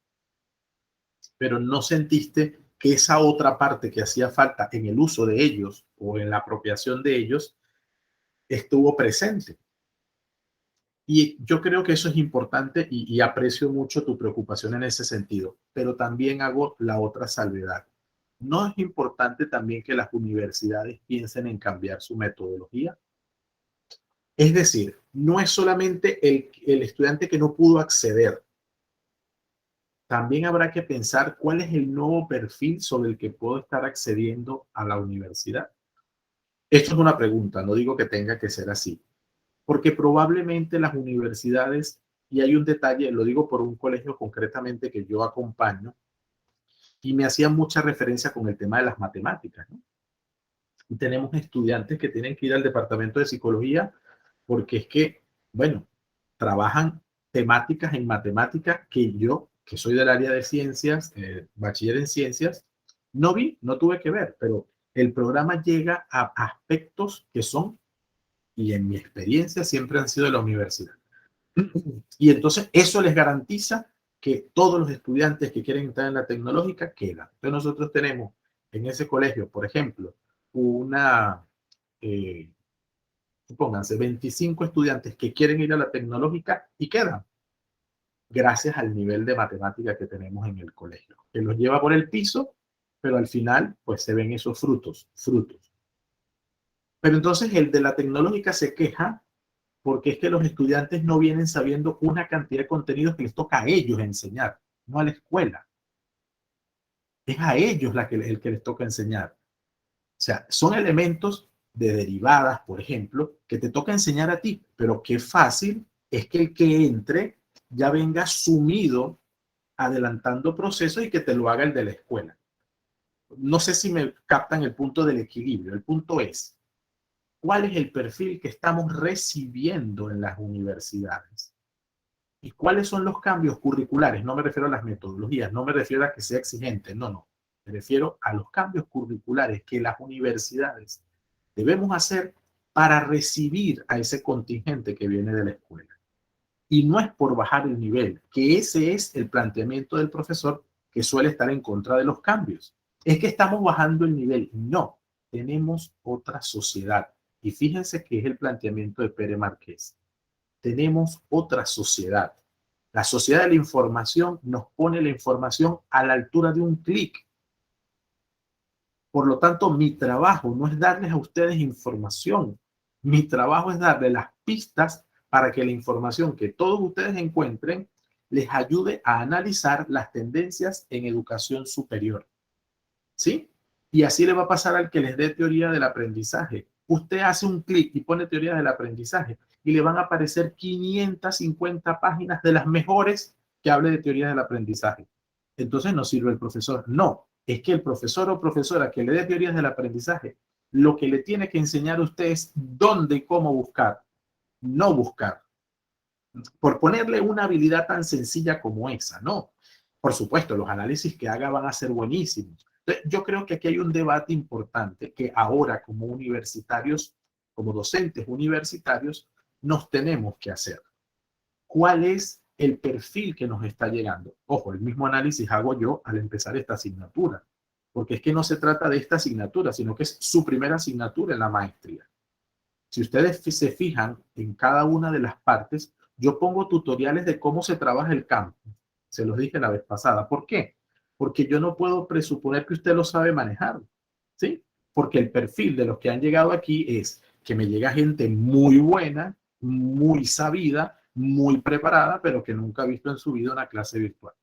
pero no sentiste que esa otra parte que hacía falta en el uso de ellos o en la apropiación de ellos estuvo presente. Y yo creo que eso es importante y aprecio mucho tu preocupación en ese sentido, pero también hago la otra salvedad. ¿No es importante también que las universidades piensen en cambiar su metodología? Es decir, no es solamente el estudiante que no pudo acceder. También habrá que pensar cuál es el nuevo perfil sobre el que puedo estar accediendo a la universidad. Esto es una pregunta, no digo que tenga que ser así, porque probablemente las universidades, y hay un detalle, lo digo por un colegio concretamente que yo acompaño, y me hacía mucha referencia con el tema de las matemáticas, ¿no? Y tenemos estudiantes que tienen que ir al departamento de psicología porque es que, bueno, trabajan temáticas en matemáticas que yo, que soy del área de ciencias, bachiller en ciencias, no vi, no tuve que ver, pero el programa llega a aspectos que son, y en mi experiencia siempre han sido de la universidad. Y entonces eso les garantiza que todos los estudiantes que quieren entrar en la tecnológica quedan. Entonces nosotros tenemos en ese colegio, por ejemplo, supónganse, 25 estudiantes que quieren ir a la tecnológica y quedan, gracias al nivel de matemática que tenemos en el colegio, que los lleva por el piso, pero al final pues se ven esos frutos. Pero entonces el de la tecnológica se queja porque es que los estudiantes no vienen sabiendo una cantidad de contenidos que les toca a ellos enseñar, no a la escuela. Es a ellos el que les toca enseñar. O sea, son elementos de derivadas, por ejemplo, que te toca enseñar a ti, pero qué fácil es que el que entre ya venga sumido, adelantando procesos y que te lo haga el de la escuela. No sé si me captan el punto del equilibrio. El punto es, ¿cuál es el perfil que estamos recibiendo en las universidades? ¿Y cuáles son los cambios curriculares? No me refiero a las metodologías, no me refiero a que sea exigente, no. Me refiero a los cambios curriculares que las universidades debemos hacer para recibir a ese contingente que viene de la escuela. Y no es por bajar el nivel, que ese es el planteamiento del profesor que suele estar en contra de los cambios. Es que estamos bajando el nivel. No, tenemos otra sociedad. Y fíjense que es el planteamiento de Pere Marqués. Tenemos otra sociedad. La sociedad de la información nos pone la información a la altura de un clic. Por lo tanto, mi trabajo no es darles a ustedes información. Mi trabajo es darles las pistas para que la información que todos ustedes encuentren les ayude a analizar las tendencias en educación superior. ¿sí? Y así le va a pasar al que les dé teoría del aprendizaje. Usted hace un clic y pone teoría del aprendizaje y le van a aparecer 550 páginas de las mejores que hable de teoría del aprendizaje. Entonces no sirve el profesor. No, es que el profesor o profesora que le dé teorías del aprendizaje, lo que le tiene que enseñar a usted es dónde y cómo buscar, no buscar. Por ponerle una habilidad tan sencilla como esa, ¿no? Por supuesto, los análisis que haga van a ser buenísimos. Entonces, yo creo que aquí hay un debate importante que ahora como universitarios, como docentes universitarios, nos tenemos que hacer. ¿Cuál es el perfil que nos está llegando? Ojo, el mismo análisis hago yo al empezar esta asignatura, porque es que no se trata de esta asignatura, sino que es su primera asignatura en la maestría. Si ustedes se fijan en cada una de las partes, yo pongo tutoriales de cómo se trabaja el campo. Se los dije la vez pasada. ¿Por qué? Porque yo no puedo presuponer que usted lo sabe manejar, ¿sí? Porque el perfil de los que han llegado aquí es que me llega gente muy buena, muy sabida, muy preparada, pero que nunca ha visto en su vida una clase virtual.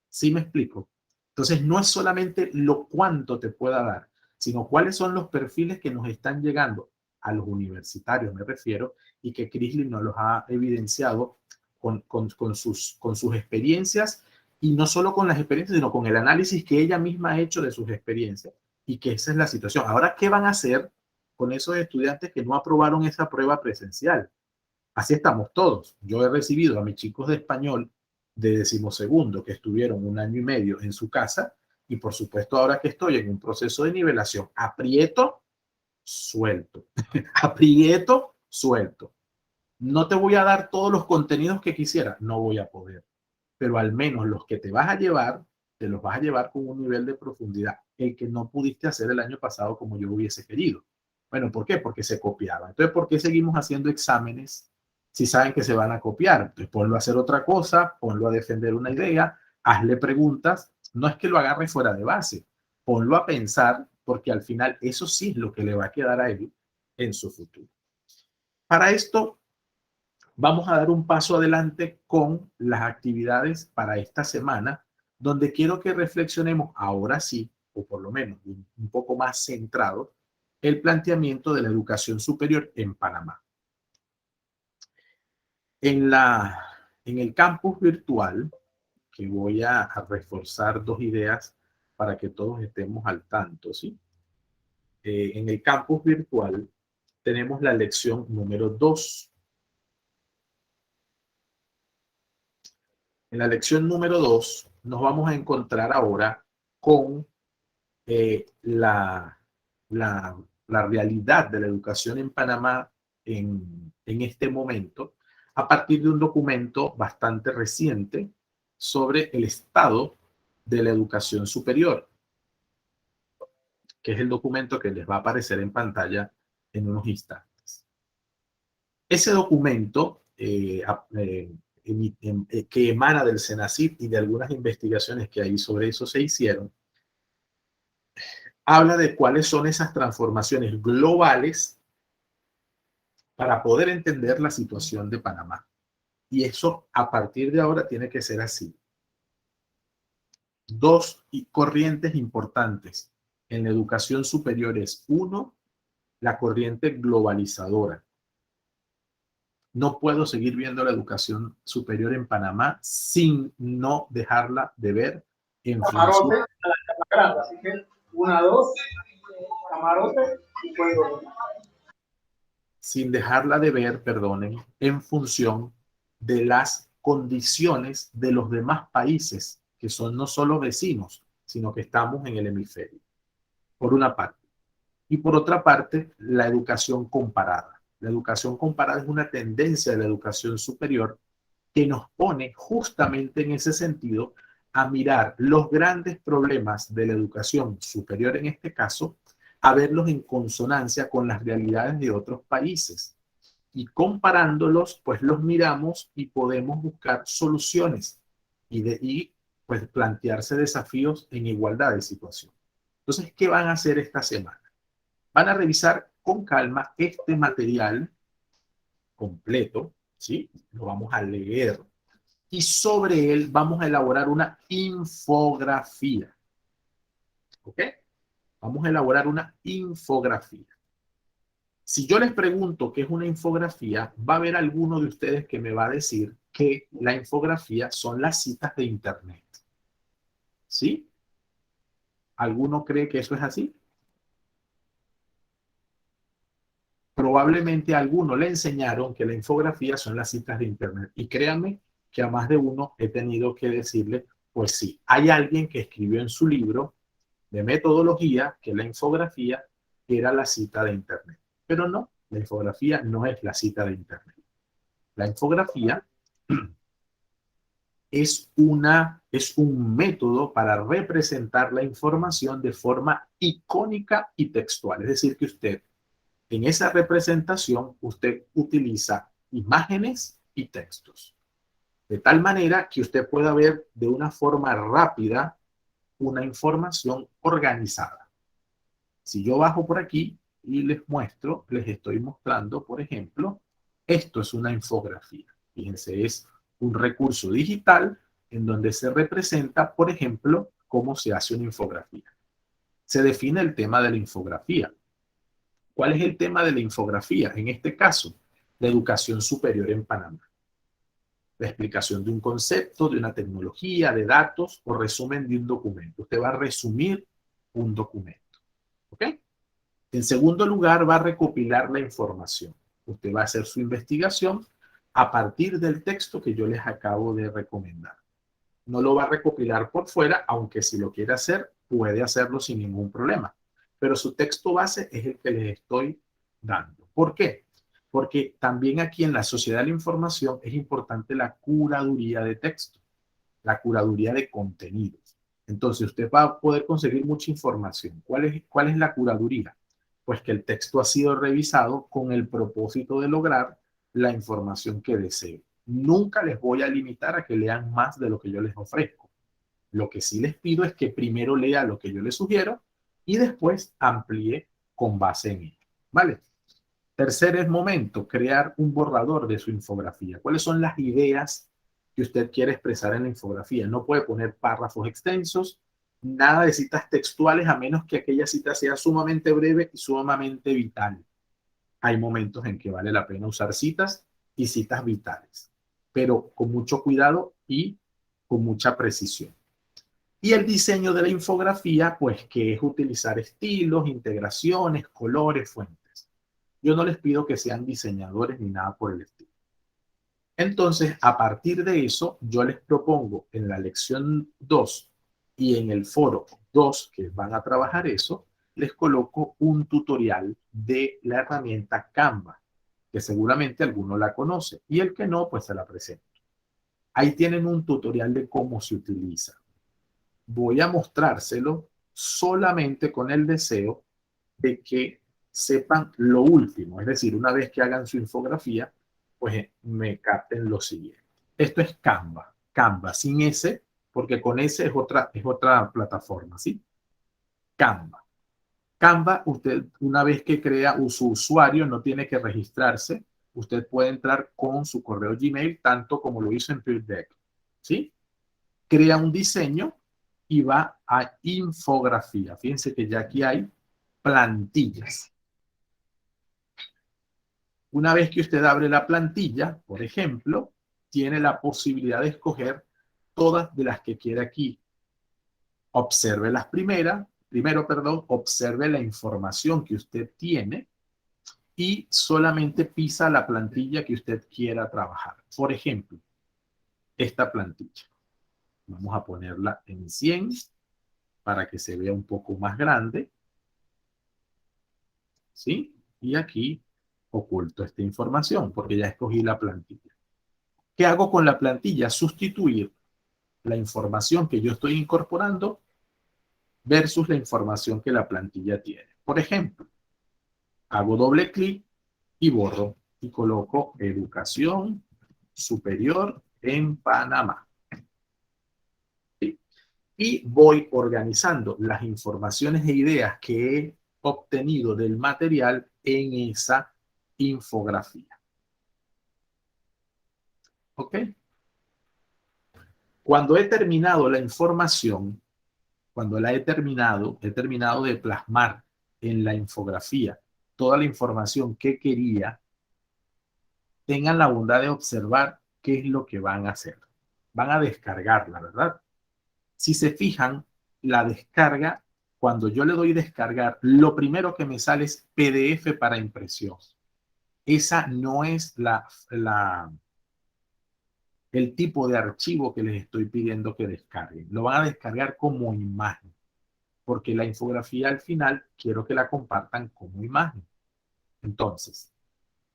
¿Sí me explico? Entonces, no es solamente lo cuánto te pueda dar, sino cuáles son los perfiles que nos están llegando a los universitarios, me refiero, y que Chrisley nos los ha evidenciado con sus experiencias, y no solo con las experiencias, sino con el análisis que ella misma ha hecho de sus experiencias, y que esa es la situación. Ahora, ¿qué van a hacer con esos estudiantes que no aprobaron esa prueba presencial? Así estamos todos. Yo he recibido a mis chicos de español de 12º que estuvieron 1 año y medio en su casa, y por supuesto ahora que estoy en un proceso de nivelación, aprieto, suelto, aprieto, suelto. No te voy a dar todos los contenidos que quisiera, no voy a poder, pero al menos los que te vas a llevar, te los vas a llevar con un nivel de profundidad, el que no pudiste hacer el año pasado como yo hubiese querido. Bueno, ¿por qué? Porque se copiaba. Entonces, ¿por qué seguimos haciendo exámenes si saben que se van a copiar? Entonces, ponlo a hacer otra cosa, ponlo a defender una idea, hazle preguntas. No es que lo agarre fuera de base, ponlo a pensar, porque al final eso sí es lo que le va a quedar a él en su futuro. Para esto, vamos a dar un paso adelante con las actividades para esta semana, donde quiero que reflexionemos ahora sí, o por lo menos un poco más centrado, el planteamiento de la educación superior en Panamá. En el campus virtual, que voy a reforzar 2 ideas para que todos estemos al tanto, ¿sí? En el campus virtual tenemos la lección número 2. En la lección número 2 nos vamos a encontrar ahora con la realidad de la educación en Panamá en este momento, a partir de un documento bastante reciente sobre el estado de la educación superior, que es el documento que les va a aparecer en pantalla en unos instantes. Ese documento que emana del CENACYT y de algunas investigaciones que ahí sobre eso se hicieron, habla de cuáles son esas transformaciones globales para poder entender la situación de Panamá. Y eso a partir de ahora tiene que ser así. 2 corrientes importantes en la educación superior es: 1, la corriente globalizadora. No puedo seguir viendo la educación superior en Panamá sin no dejarla de ver en función. Así que 1, 2, camarote y fuego. Sin dejarla de ver, perdonen, en función de las condiciones de los demás países, que son no solo vecinos, sino que estamos en el hemisferio, por una parte. Y por otra parte, la educación comparada. La educación comparada es una tendencia de la educación superior que nos pone justamente en ese sentido a mirar los grandes problemas de la educación superior, en este caso, a verlos en consonancia con las realidades de otros países. Y comparándolos, pues los miramos y podemos buscar soluciones y pues plantearse desafíos en igualdad de situación. Entonces, ¿qué van a hacer esta semana? Van a revisar con calma este material completo, ¿sí? Lo vamos a leer. Y sobre él vamos a elaborar una infografía. ¿Ok? Vamos a elaborar una infografía. Si yo les pregunto qué es una infografía, va a haber alguno de ustedes que me va a decir que la infografía son las citas de Internet. ¿Sí? ¿Alguno cree que eso es así? Probablemente a alguno le enseñaron que la infografía son las citas de Internet. Y créanme que a más de uno he tenido que decirle, pues sí, hay alguien que escribió en su libro de metodología que la infografía era la cita de Internet. Pero no, la infografía no es la cita de Internet. La infografía es un método para representar la información de forma icónica y textual. Es decir, que usted, en esa representación, usted utiliza imágenes y textos. De tal manera que usted pueda ver de una forma rápida una información organizada. Si yo bajo por aquí y les muestro, les estoy mostrando, por ejemplo, esto es una infografía. Fíjense, es un recurso digital en donde se representa, por ejemplo, cómo se hace una infografía. Se define el tema de la infografía. ¿Cuál es el tema de la infografía? En este caso, la educación superior en Panamá. La explicación de un concepto, de una tecnología, de datos o resumen de un documento. Usted va a resumir un documento. ¿Ok? En segundo lugar, va a recopilar la información. Usted va a hacer su investigación a partir del texto que yo les acabo de recomendar. No lo va a recopilar por fuera, aunque si lo quiere hacer, puede hacerlo sin ningún problema. Pero su texto base es el que les estoy dando. ¿Por qué? Porque también aquí en la sociedad de la información es importante la curaduría de texto, la curaduría de contenidos. Entonces usted va a poder conseguir mucha información. ¿Cuál es la curaduría? Pues que el texto ha sido revisado con el propósito de lograr la información que deseo. Nunca les voy a limitar a que lean más de lo que yo les ofrezco. Lo que sí les pido es que primero lea lo que yo les sugiero y después amplíe con base en ello. ¿Vale? Tercer momento, crear un borrador de su infografía. ¿Cuáles son las ideas que usted quiere expresar en la infografía? No puede poner párrafos extensos, nada de citas textuales, a menos que aquella cita sea sumamente breve y sumamente vital. Hay momentos en que vale la pena usar citas y citas vitales, pero con mucho cuidado y con mucha precisión. Y el diseño de la infografía, pues que es utilizar estilos, integraciones, colores, fuentes. Yo no les pido que sean diseñadores ni nada por el estilo. Entonces, a partir de eso, yo les propongo en la lección 2 y en el foro 2, que van a trabajar eso, les coloco un tutorial de la herramienta Canva, que seguramente alguno la conoce, y el que no, pues se la presento. Ahí tienen un tutorial de cómo se utiliza. Voy a mostrárselo solamente con el deseo de que sepan lo último, es decir, una vez que hagan su infografía, pues me capten lo siguiente. Esto es Canva, Canva sin S, porque con S es otra plataforma, ¿sí? Canva. Canva, usted una vez que crea su usuario, no tiene que registrarse, usted puede entrar con su correo Gmail, tanto como lo hizo en PeerDeck, ¿sí? Crea un diseño y va a infografía. Fíjense que ya aquí hay plantillas. Una vez que usted abre la plantilla, por ejemplo, tiene la posibilidad de escoger todas de las que quiera aquí. Observe las primero, observe la información que usted tiene y solamente pisa la plantilla que usted quiera trabajar. Por ejemplo, esta plantilla. Vamos a ponerla en 100 para que se vea un poco más grande. ¿Sí? Y aquí oculto esta información porque ya escogí la plantilla. ¿Qué hago con la plantilla? Sustituir la información que yo estoy incorporando versus la información que la plantilla tiene. Por ejemplo, hago doble clic y borro y coloco Educación Superior en Panamá. ¿Sí? Y voy organizando las informaciones e ideas que he obtenido del material en esa infografía. ¿Ok? Cuando he terminado la información, cuando la he terminado de plasmar en la infografía toda la información que quería, tengan la bondad de observar qué es lo que van a hacer. Van a descargarla, ¿verdad? Si se fijan, la descarga, cuando yo le doy descargar, lo primero que me sale es PDF para impresión. Esa no es el tipo de archivo que les estoy pidiendo que descarguen. Lo van a descargar como imagen, porque la infografía al final quiero que la compartan como imagen. Entonces,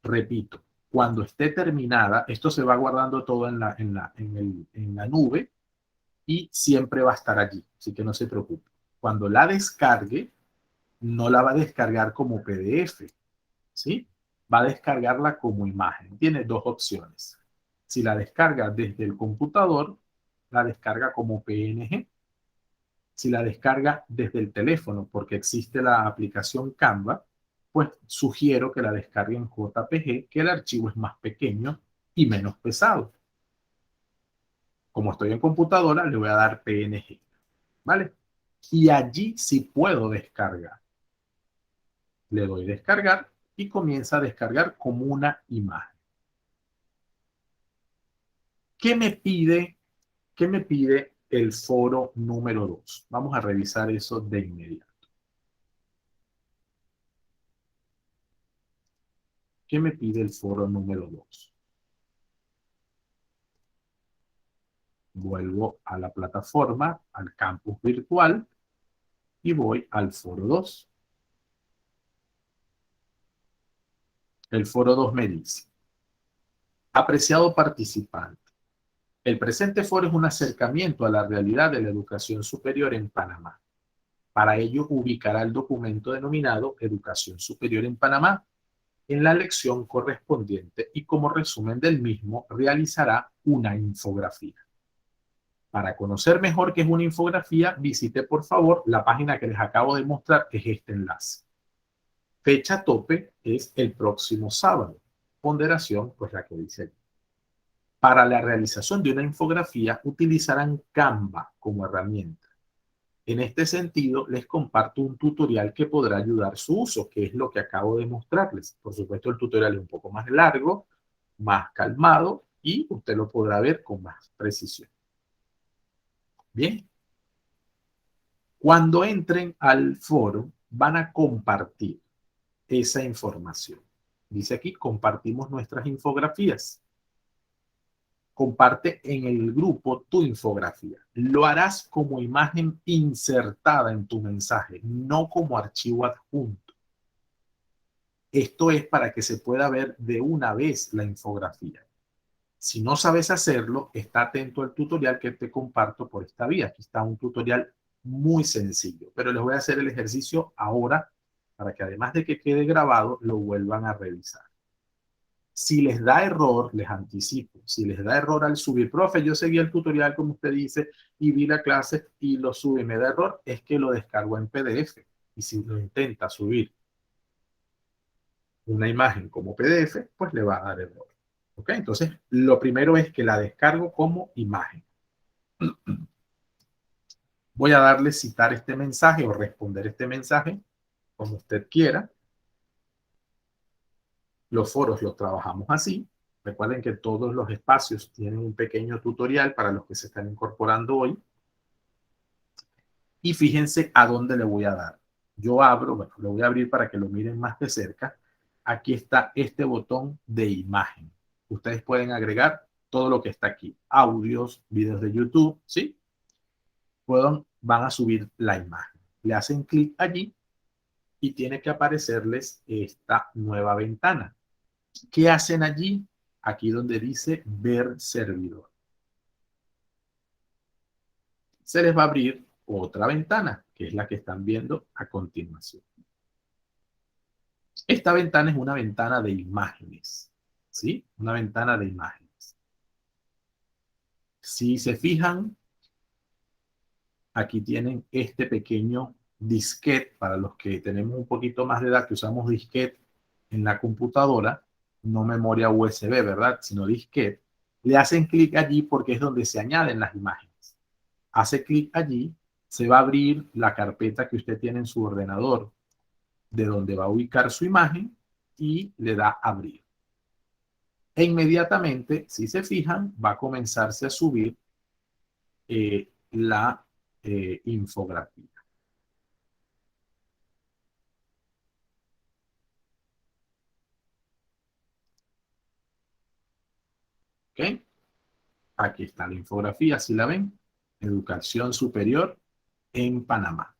repito, cuando esté terminada, esto se va guardando todo en la nube y siempre va a estar allí, así que no se preocupe. Cuando la descargue, no la va a descargar como PDF, ¿sí? Va a descargarla como imagen. Tiene dos opciones. Si la descarga desde el computador, la descarga como PNG. Si la descarga desde el teléfono, porque existe la aplicación Canva, pues sugiero que la descargue en JPG, que el archivo es más pequeño y menos pesado. Como estoy en computadora, le voy a dar PNG, ¿vale? Y allí sí puedo descargar. Le doy descargar y comienza a descargar como una imagen. ¿Qué me pide el foro número 2? Vamos a revisar eso de inmediato. ¿Qué me pide el foro número 2? Vuelvo a la plataforma, al campus virtual y voy al foro 2. El foro 2 me dice: apreciado participante, el presente foro es un acercamiento a la realidad de la educación superior en Panamá. Para ello ubicará el documento denominado Educación Superior en Panamá en la lección correspondiente y como resumen del mismo realizará una infografía. Para conocer mejor qué es una infografía, visite por favor la página que les acabo de mostrar, que es este enlace. Fecha tope es el próximo sábado. Ponderación, pues la que dice aquí. Para la realización de una infografía utilizarán Canva como herramienta. En este sentido, les comparto un tutorial que podrá ayudar su uso, que es lo que acabo de mostrarles. Por supuesto, el tutorial es un poco más largo, más calmado y usted lo podrá ver con más precisión. Bien. Cuando entren al foro, van a compartir esa información. Dice aquí, compartimos nuestras infografías. Comparte en el grupo tu infografía. Lo harás como imagen insertada en tu mensaje, no como archivo adjunto. Esto es para que se pueda ver de una vez la infografía. Si no sabes hacerlo, está atento al tutorial que te comparto por esta vía. Aquí está un tutorial muy sencillo, pero les voy a hacer el ejercicio ahora para que además de que quede grabado, lo vuelvan a revisar. Si les da error, les anticipo, si les da error al subir, profe, yo seguí el tutorial como usted dice y vi la clase y lo sube y me da error, es que lo descargo en PDF. Y si lo intenta subir una imagen como PDF, pues le va a dar error. ¿Ok? Entonces, lo primero es que la descargo como imagen. Voy a darle citar este mensaje o responder este mensaje, como usted quiera. Los foros los trabajamos así. Recuerden que todos los espacios tienen un pequeño tutorial para los que se están incorporando hoy. Y fíjense a dónde le voy a dar. Yo abro, bueno, lo voy a abrir para que lo miren más de cerca. Aquí está este botón de imagen. Ustedes pueden agregar todo lo que está aquí. Audios, videos de YouTube, ¿sí? Van a subir la imagen. Le hacen clic allí y tiene que aparecerles esta nueva ventana. ¿Qué hacen allí? Aquí donde dice ver servidor. Se les va a abrir otra ventana, que es la que están viendo a continuación. Esta ventana es una ventana de imágenes, ¿sí? Una ventana de imágenes. Si se fijan, aquí tienen este pequeño disquete, para los que tenemos un poquito más de edad, que usamos disquete en la computadora, no memoria USB, ¿verdad? Sino disquete. Le hacen clic allí porque es donde se añaden las imágenes. Hace clic allí se va a abrir la carpeta que usted tiene en su ordenador, de donde va a ubicar su imagen, y le da abrir. E inmediatamente, si se fijan, va a comenzarse a subir la infografía. ¿Ok? Aquí está la infografía, si la ven. Educación superior en Panamá.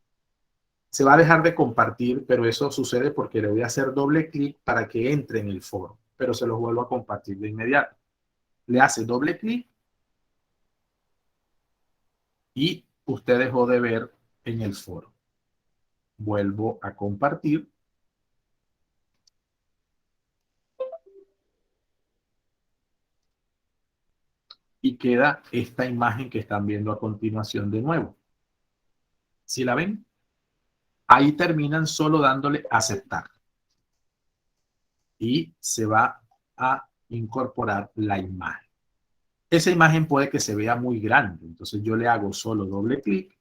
Se va a dejar de compartir, pero eso sucede porque le voy a hacer doble clic para que entre en el foro, pero se los vuelvo a compartir de inmediato. Le hace doble clic y usted dejó de ver en el foro. Vuelvo a compartir. Y queda esta imagen que están viendo a continuación de nuevo. ¿Sí la ven? Ahí terminan solo dándole aceptar. Y se va a incorporar la imagen. Esa imagen puede que se vea muy grande. Entonces yo le hago solo doble clic.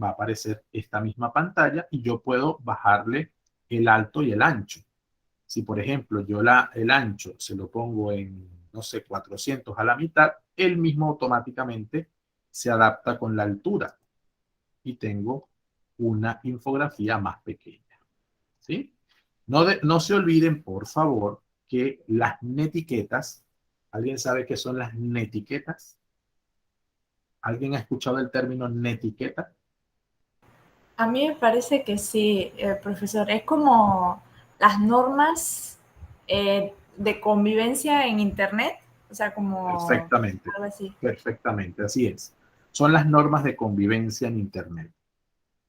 Va a aparecer esta misma pantalla y yo puedo bajarle el alto y el ancho. Si por ejemplo yo el ancho se lo pongo en, no sé, 400 a la mitad, él mismo automáticamente se adapta con la altura y tengo una infografía más pequeña. ¿Sí? No se olviden, por favor, que las netiquetas, ¿alguien sabe qué son las netiquetas? ¿Alguien ha escuchado el término netiqueta? A mí me parece que sí, profesor. Es como las normas de convivencia en Internet. O sea, como Perfectamente. algo así. Perfectamente, así es. Son las normas de convivencia en Internet.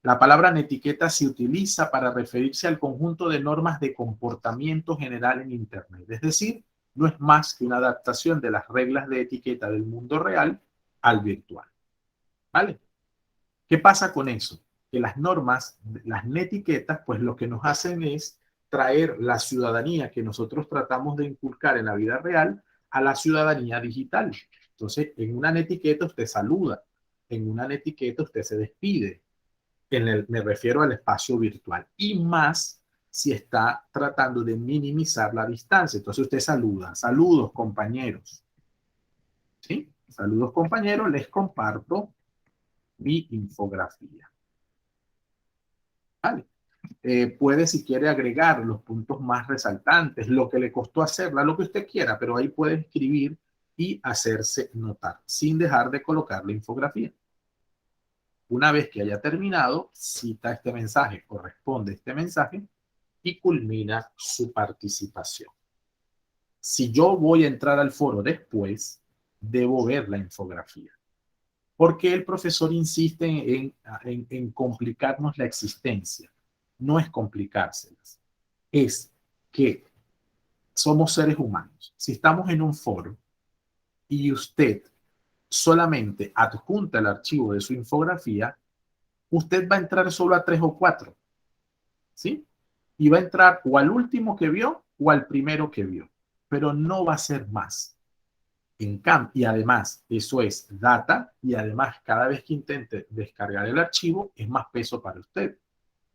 La palabra netiqueta se utiliza para referirse al conjunto de normas de comportamiento general en Internet. Es decir, no es más que una adaptación de las reglas de etiqueta del mundo real al virtual. ¿Vale? ¿Qué pasa con eso? Que las normas, las netiquetas, pues lo que nos hacen es traer la ciudadanía que nosotros tratamos de inculcar en la vida real a la ciudadanía digital. Entonces, en una netiqueta usted saluda, en una netiqueta usted se despide. Me refiero al espacio virtual. Y más si está tratando de minimizar la distancia. Entonces usted saluda. Saludos, compañeros. ¿Sí? Saludos, compañeros. Les comparto mi infografía. ¿Vale? Puede, si quiere, agregar los puntos más resaltantes, lo que le costó hacerla, lo que usted quiera, pero ahí puede escribir y hacerse notar, sin dejar de colocar la infografía. Una vez que haya terminado, cita este mensaje, corresponde este mensaje y culmina su participación. Si yo voy a entrar al foro después, debo ver la infografía. ¿Por qué el profesor insiste en complicarnos la existencia? No es complicárselas, es que somos seres humanos. Si estamos en un foro y usted solamente adjunta el archivo de su infografía, usted va a entrar solo a 3 o 4, ¿sí? Y va a entrar o al último que vio o al primero que vio, pero no va a ser más. En cambio, y además, eso es data, y además cada vez que intente descargar el archivo es más peso para usted.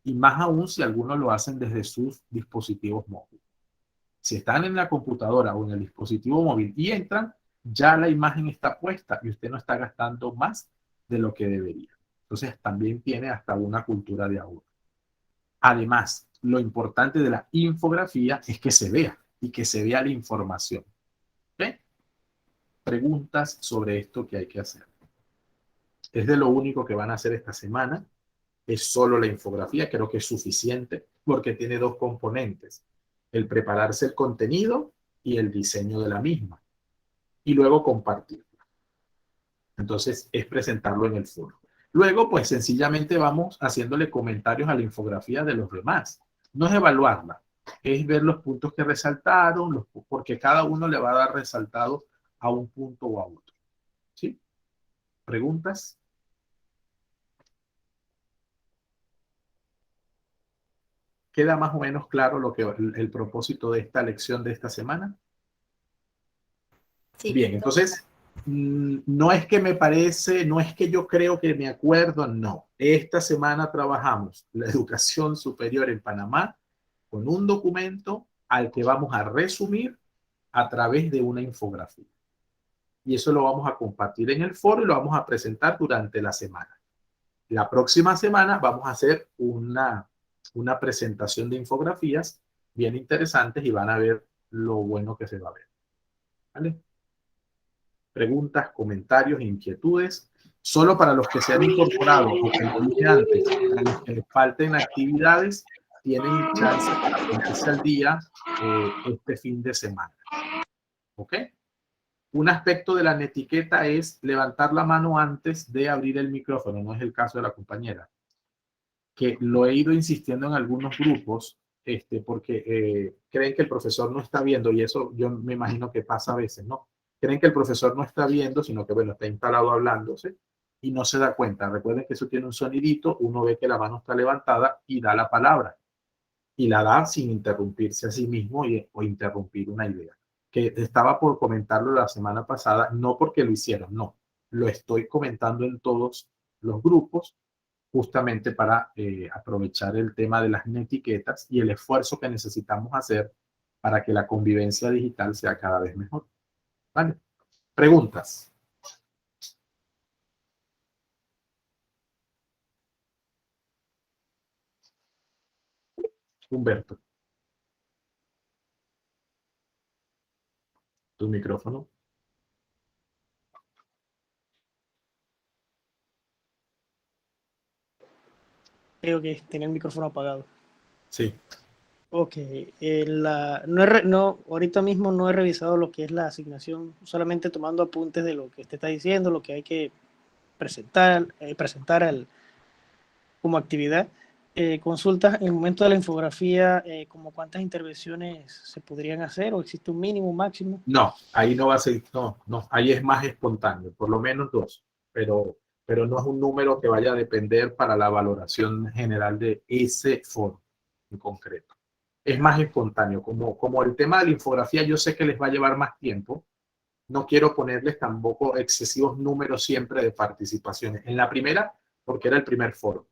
Y más aún si algunos lo hacen desde sus dispositivos móviles. Si están en la computadora o en el dispositivo móvil y entran, ya la imagen está puesta y usted no está gastando más de lo que debería. Entonces también tiene hasta una cultura de ahorro. Además, lo importante de la infografía es que se vea y que se vea la información. ¿Okay? Preguntas sobre esto que hay que hacer. Es de lo único que van a hacer esta semana. Es solo la infografía, creo que es suficiente porque tiene dos componentes. El prepararse el contenido y el diseño de la misma. Y luego compartirla. Entonces es presentarlo en el foro. Luego, pues sencillamente vamos haciéndole comentarios a la infografía de los demás. No es evaluarla, es ver los puntos que resaltaron, porque cada uno le va a dar resaltado a un punto o a otro. ¿Sí? ¿Preguntas? ¿Queda más o menos claro lo que el propósito de esta lección de esta semana? Sí. Bien, entonces No es que me parece, no es que yo creo que me acuerdo, no. Esta semana trabajamos la educación superior en Panamá con un documento al que vamos a resumir a través de una infografía. Y eso lo vamos a compartir en el foro y lo vamos a presentar durante la semana. La próxima semana vamos a hacer una presentación de infografías bien interesantes y van a ver lo bueno que se va a ver. ¿Vale? Preguntas, comentarios, inquietudes. Solo para los que se han incorporado o que lo dije antes, a los que les falten actividades, tienen chance para ponerse al día este fin de semana. ¿Ok? Un aspecto de la netiqueta es levantar la mano antes de abrir el micrófono. No es el caso de la compañera. Que lo he ido insistiendo en algunos grupos porque creen que el profesor no está viendo, y eso yo me imagino que pasa a veces, ¿no? Creen que el profesor no está viendo, sino que, bueno, está instalado hablándose y no se da cuenta. Recuerden que eso tiene un sonidito, uno ve que la mano está levantada y da la palabra. Y la da sin interrumpirse a sí mismo o interrumpir una idea. Que estaba por comentarlo la semana pasada, no porque lo hicieron, no. Lo estoy comentando en todos los grupos, justamente para aprovechar el tema de las netiquetas y el esfuerzo que necesitamos hacer para que la convivencia digital sea cada vez mejor. ¿Vale? Preguntas. Humberto. Tu micrófono. Creo que tenía el micrófono apagado. Sí. Ok. Ahorita mismo no he revisado lo que es la asignación, solamente tomando apuntes de lo que usted está diciendo, lo que hay que presentar como actividad. Consultas en el momento de la infografía, como cuántas intervenciones se podrían hacer, o existe un mínimo, un máximo. No, ahí no va a ser, no, ahí es más espontáneo, por lo menos 2, pero no es un número que vaya a depender para la valoración general de ese foro en concreto. Es más espontáneo, como el tema de la infografía yo sé que les va a llevar más tiempo, no quiero ponerles tampoco excesivos números siempre de participaciones. En la primera, porque era el primer foro.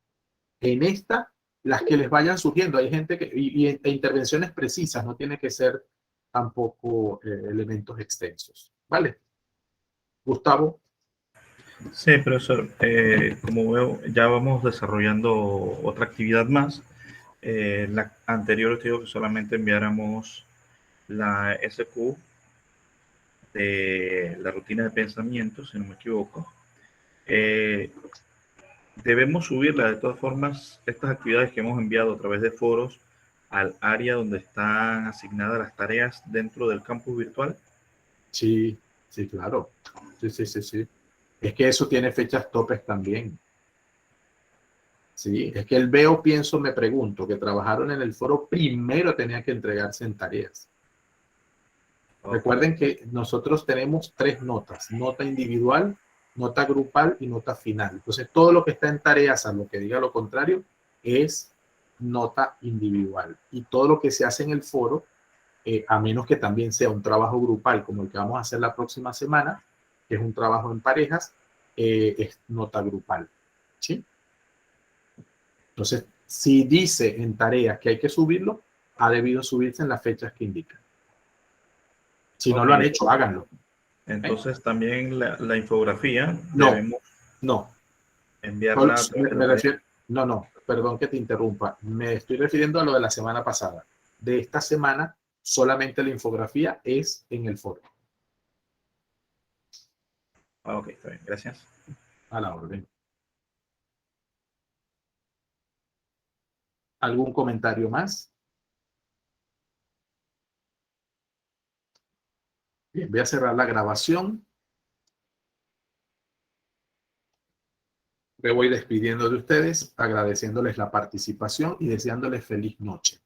En esta, las que les vayan surgiendo. Hay gente e intervenciones precisas, no tiene que ser tampoco elementos extensos. ¿Vale? Gustavo. Sí, profesor. Como veo, ya vamos desarrollando otra actividad más. La anterior os digo que solamente enviáramos la SQ de la rutina de pensamiento, si no me equivoco. Debemos subirla de todas formas, estas actividades que hemos enviado a través de foros al área donde están asignadas las tareas dentro del campus virtual. Sí, sí, claro. Sí. Es que eso tiene fechas topes también. Sí, es que el veo, pienso, me pregunto, que trabajaron en el foro, primero tenía que entregarse en tareas. Recuerden que nosotros tenemos 3 notas, nota individual, nota grupal y nota final. Entonces, todo lo que está en tareas, a lo que diga lo contrario, es nota individual. Y todo lo que se hace en el foro, a menos que también sea un trabajo grupal, como el que vamos a hacer la próxima semana, que es un trabajo en parejas, es nota grupal. ¿Sí? Entonces, si dice en tareas que hay que subirlo, ha debido subirse en las fechas que indican. Si no lo han hecho, háganlo. Entonces, también la infografía no, debemos enviarla. enviarla. No, perdón que te interrumpa. Me estoy refiriendo a lo de la semana pasada. De esta semana, solamente la infografía es en el foro. Ok, está bien, gracias. A la orden. ¿Algún comentario más? Bien, voy a cerrar la grabación. Me voy despidiendo de ustedes, agradeciéndoles la participación y deseándoles feliz noche.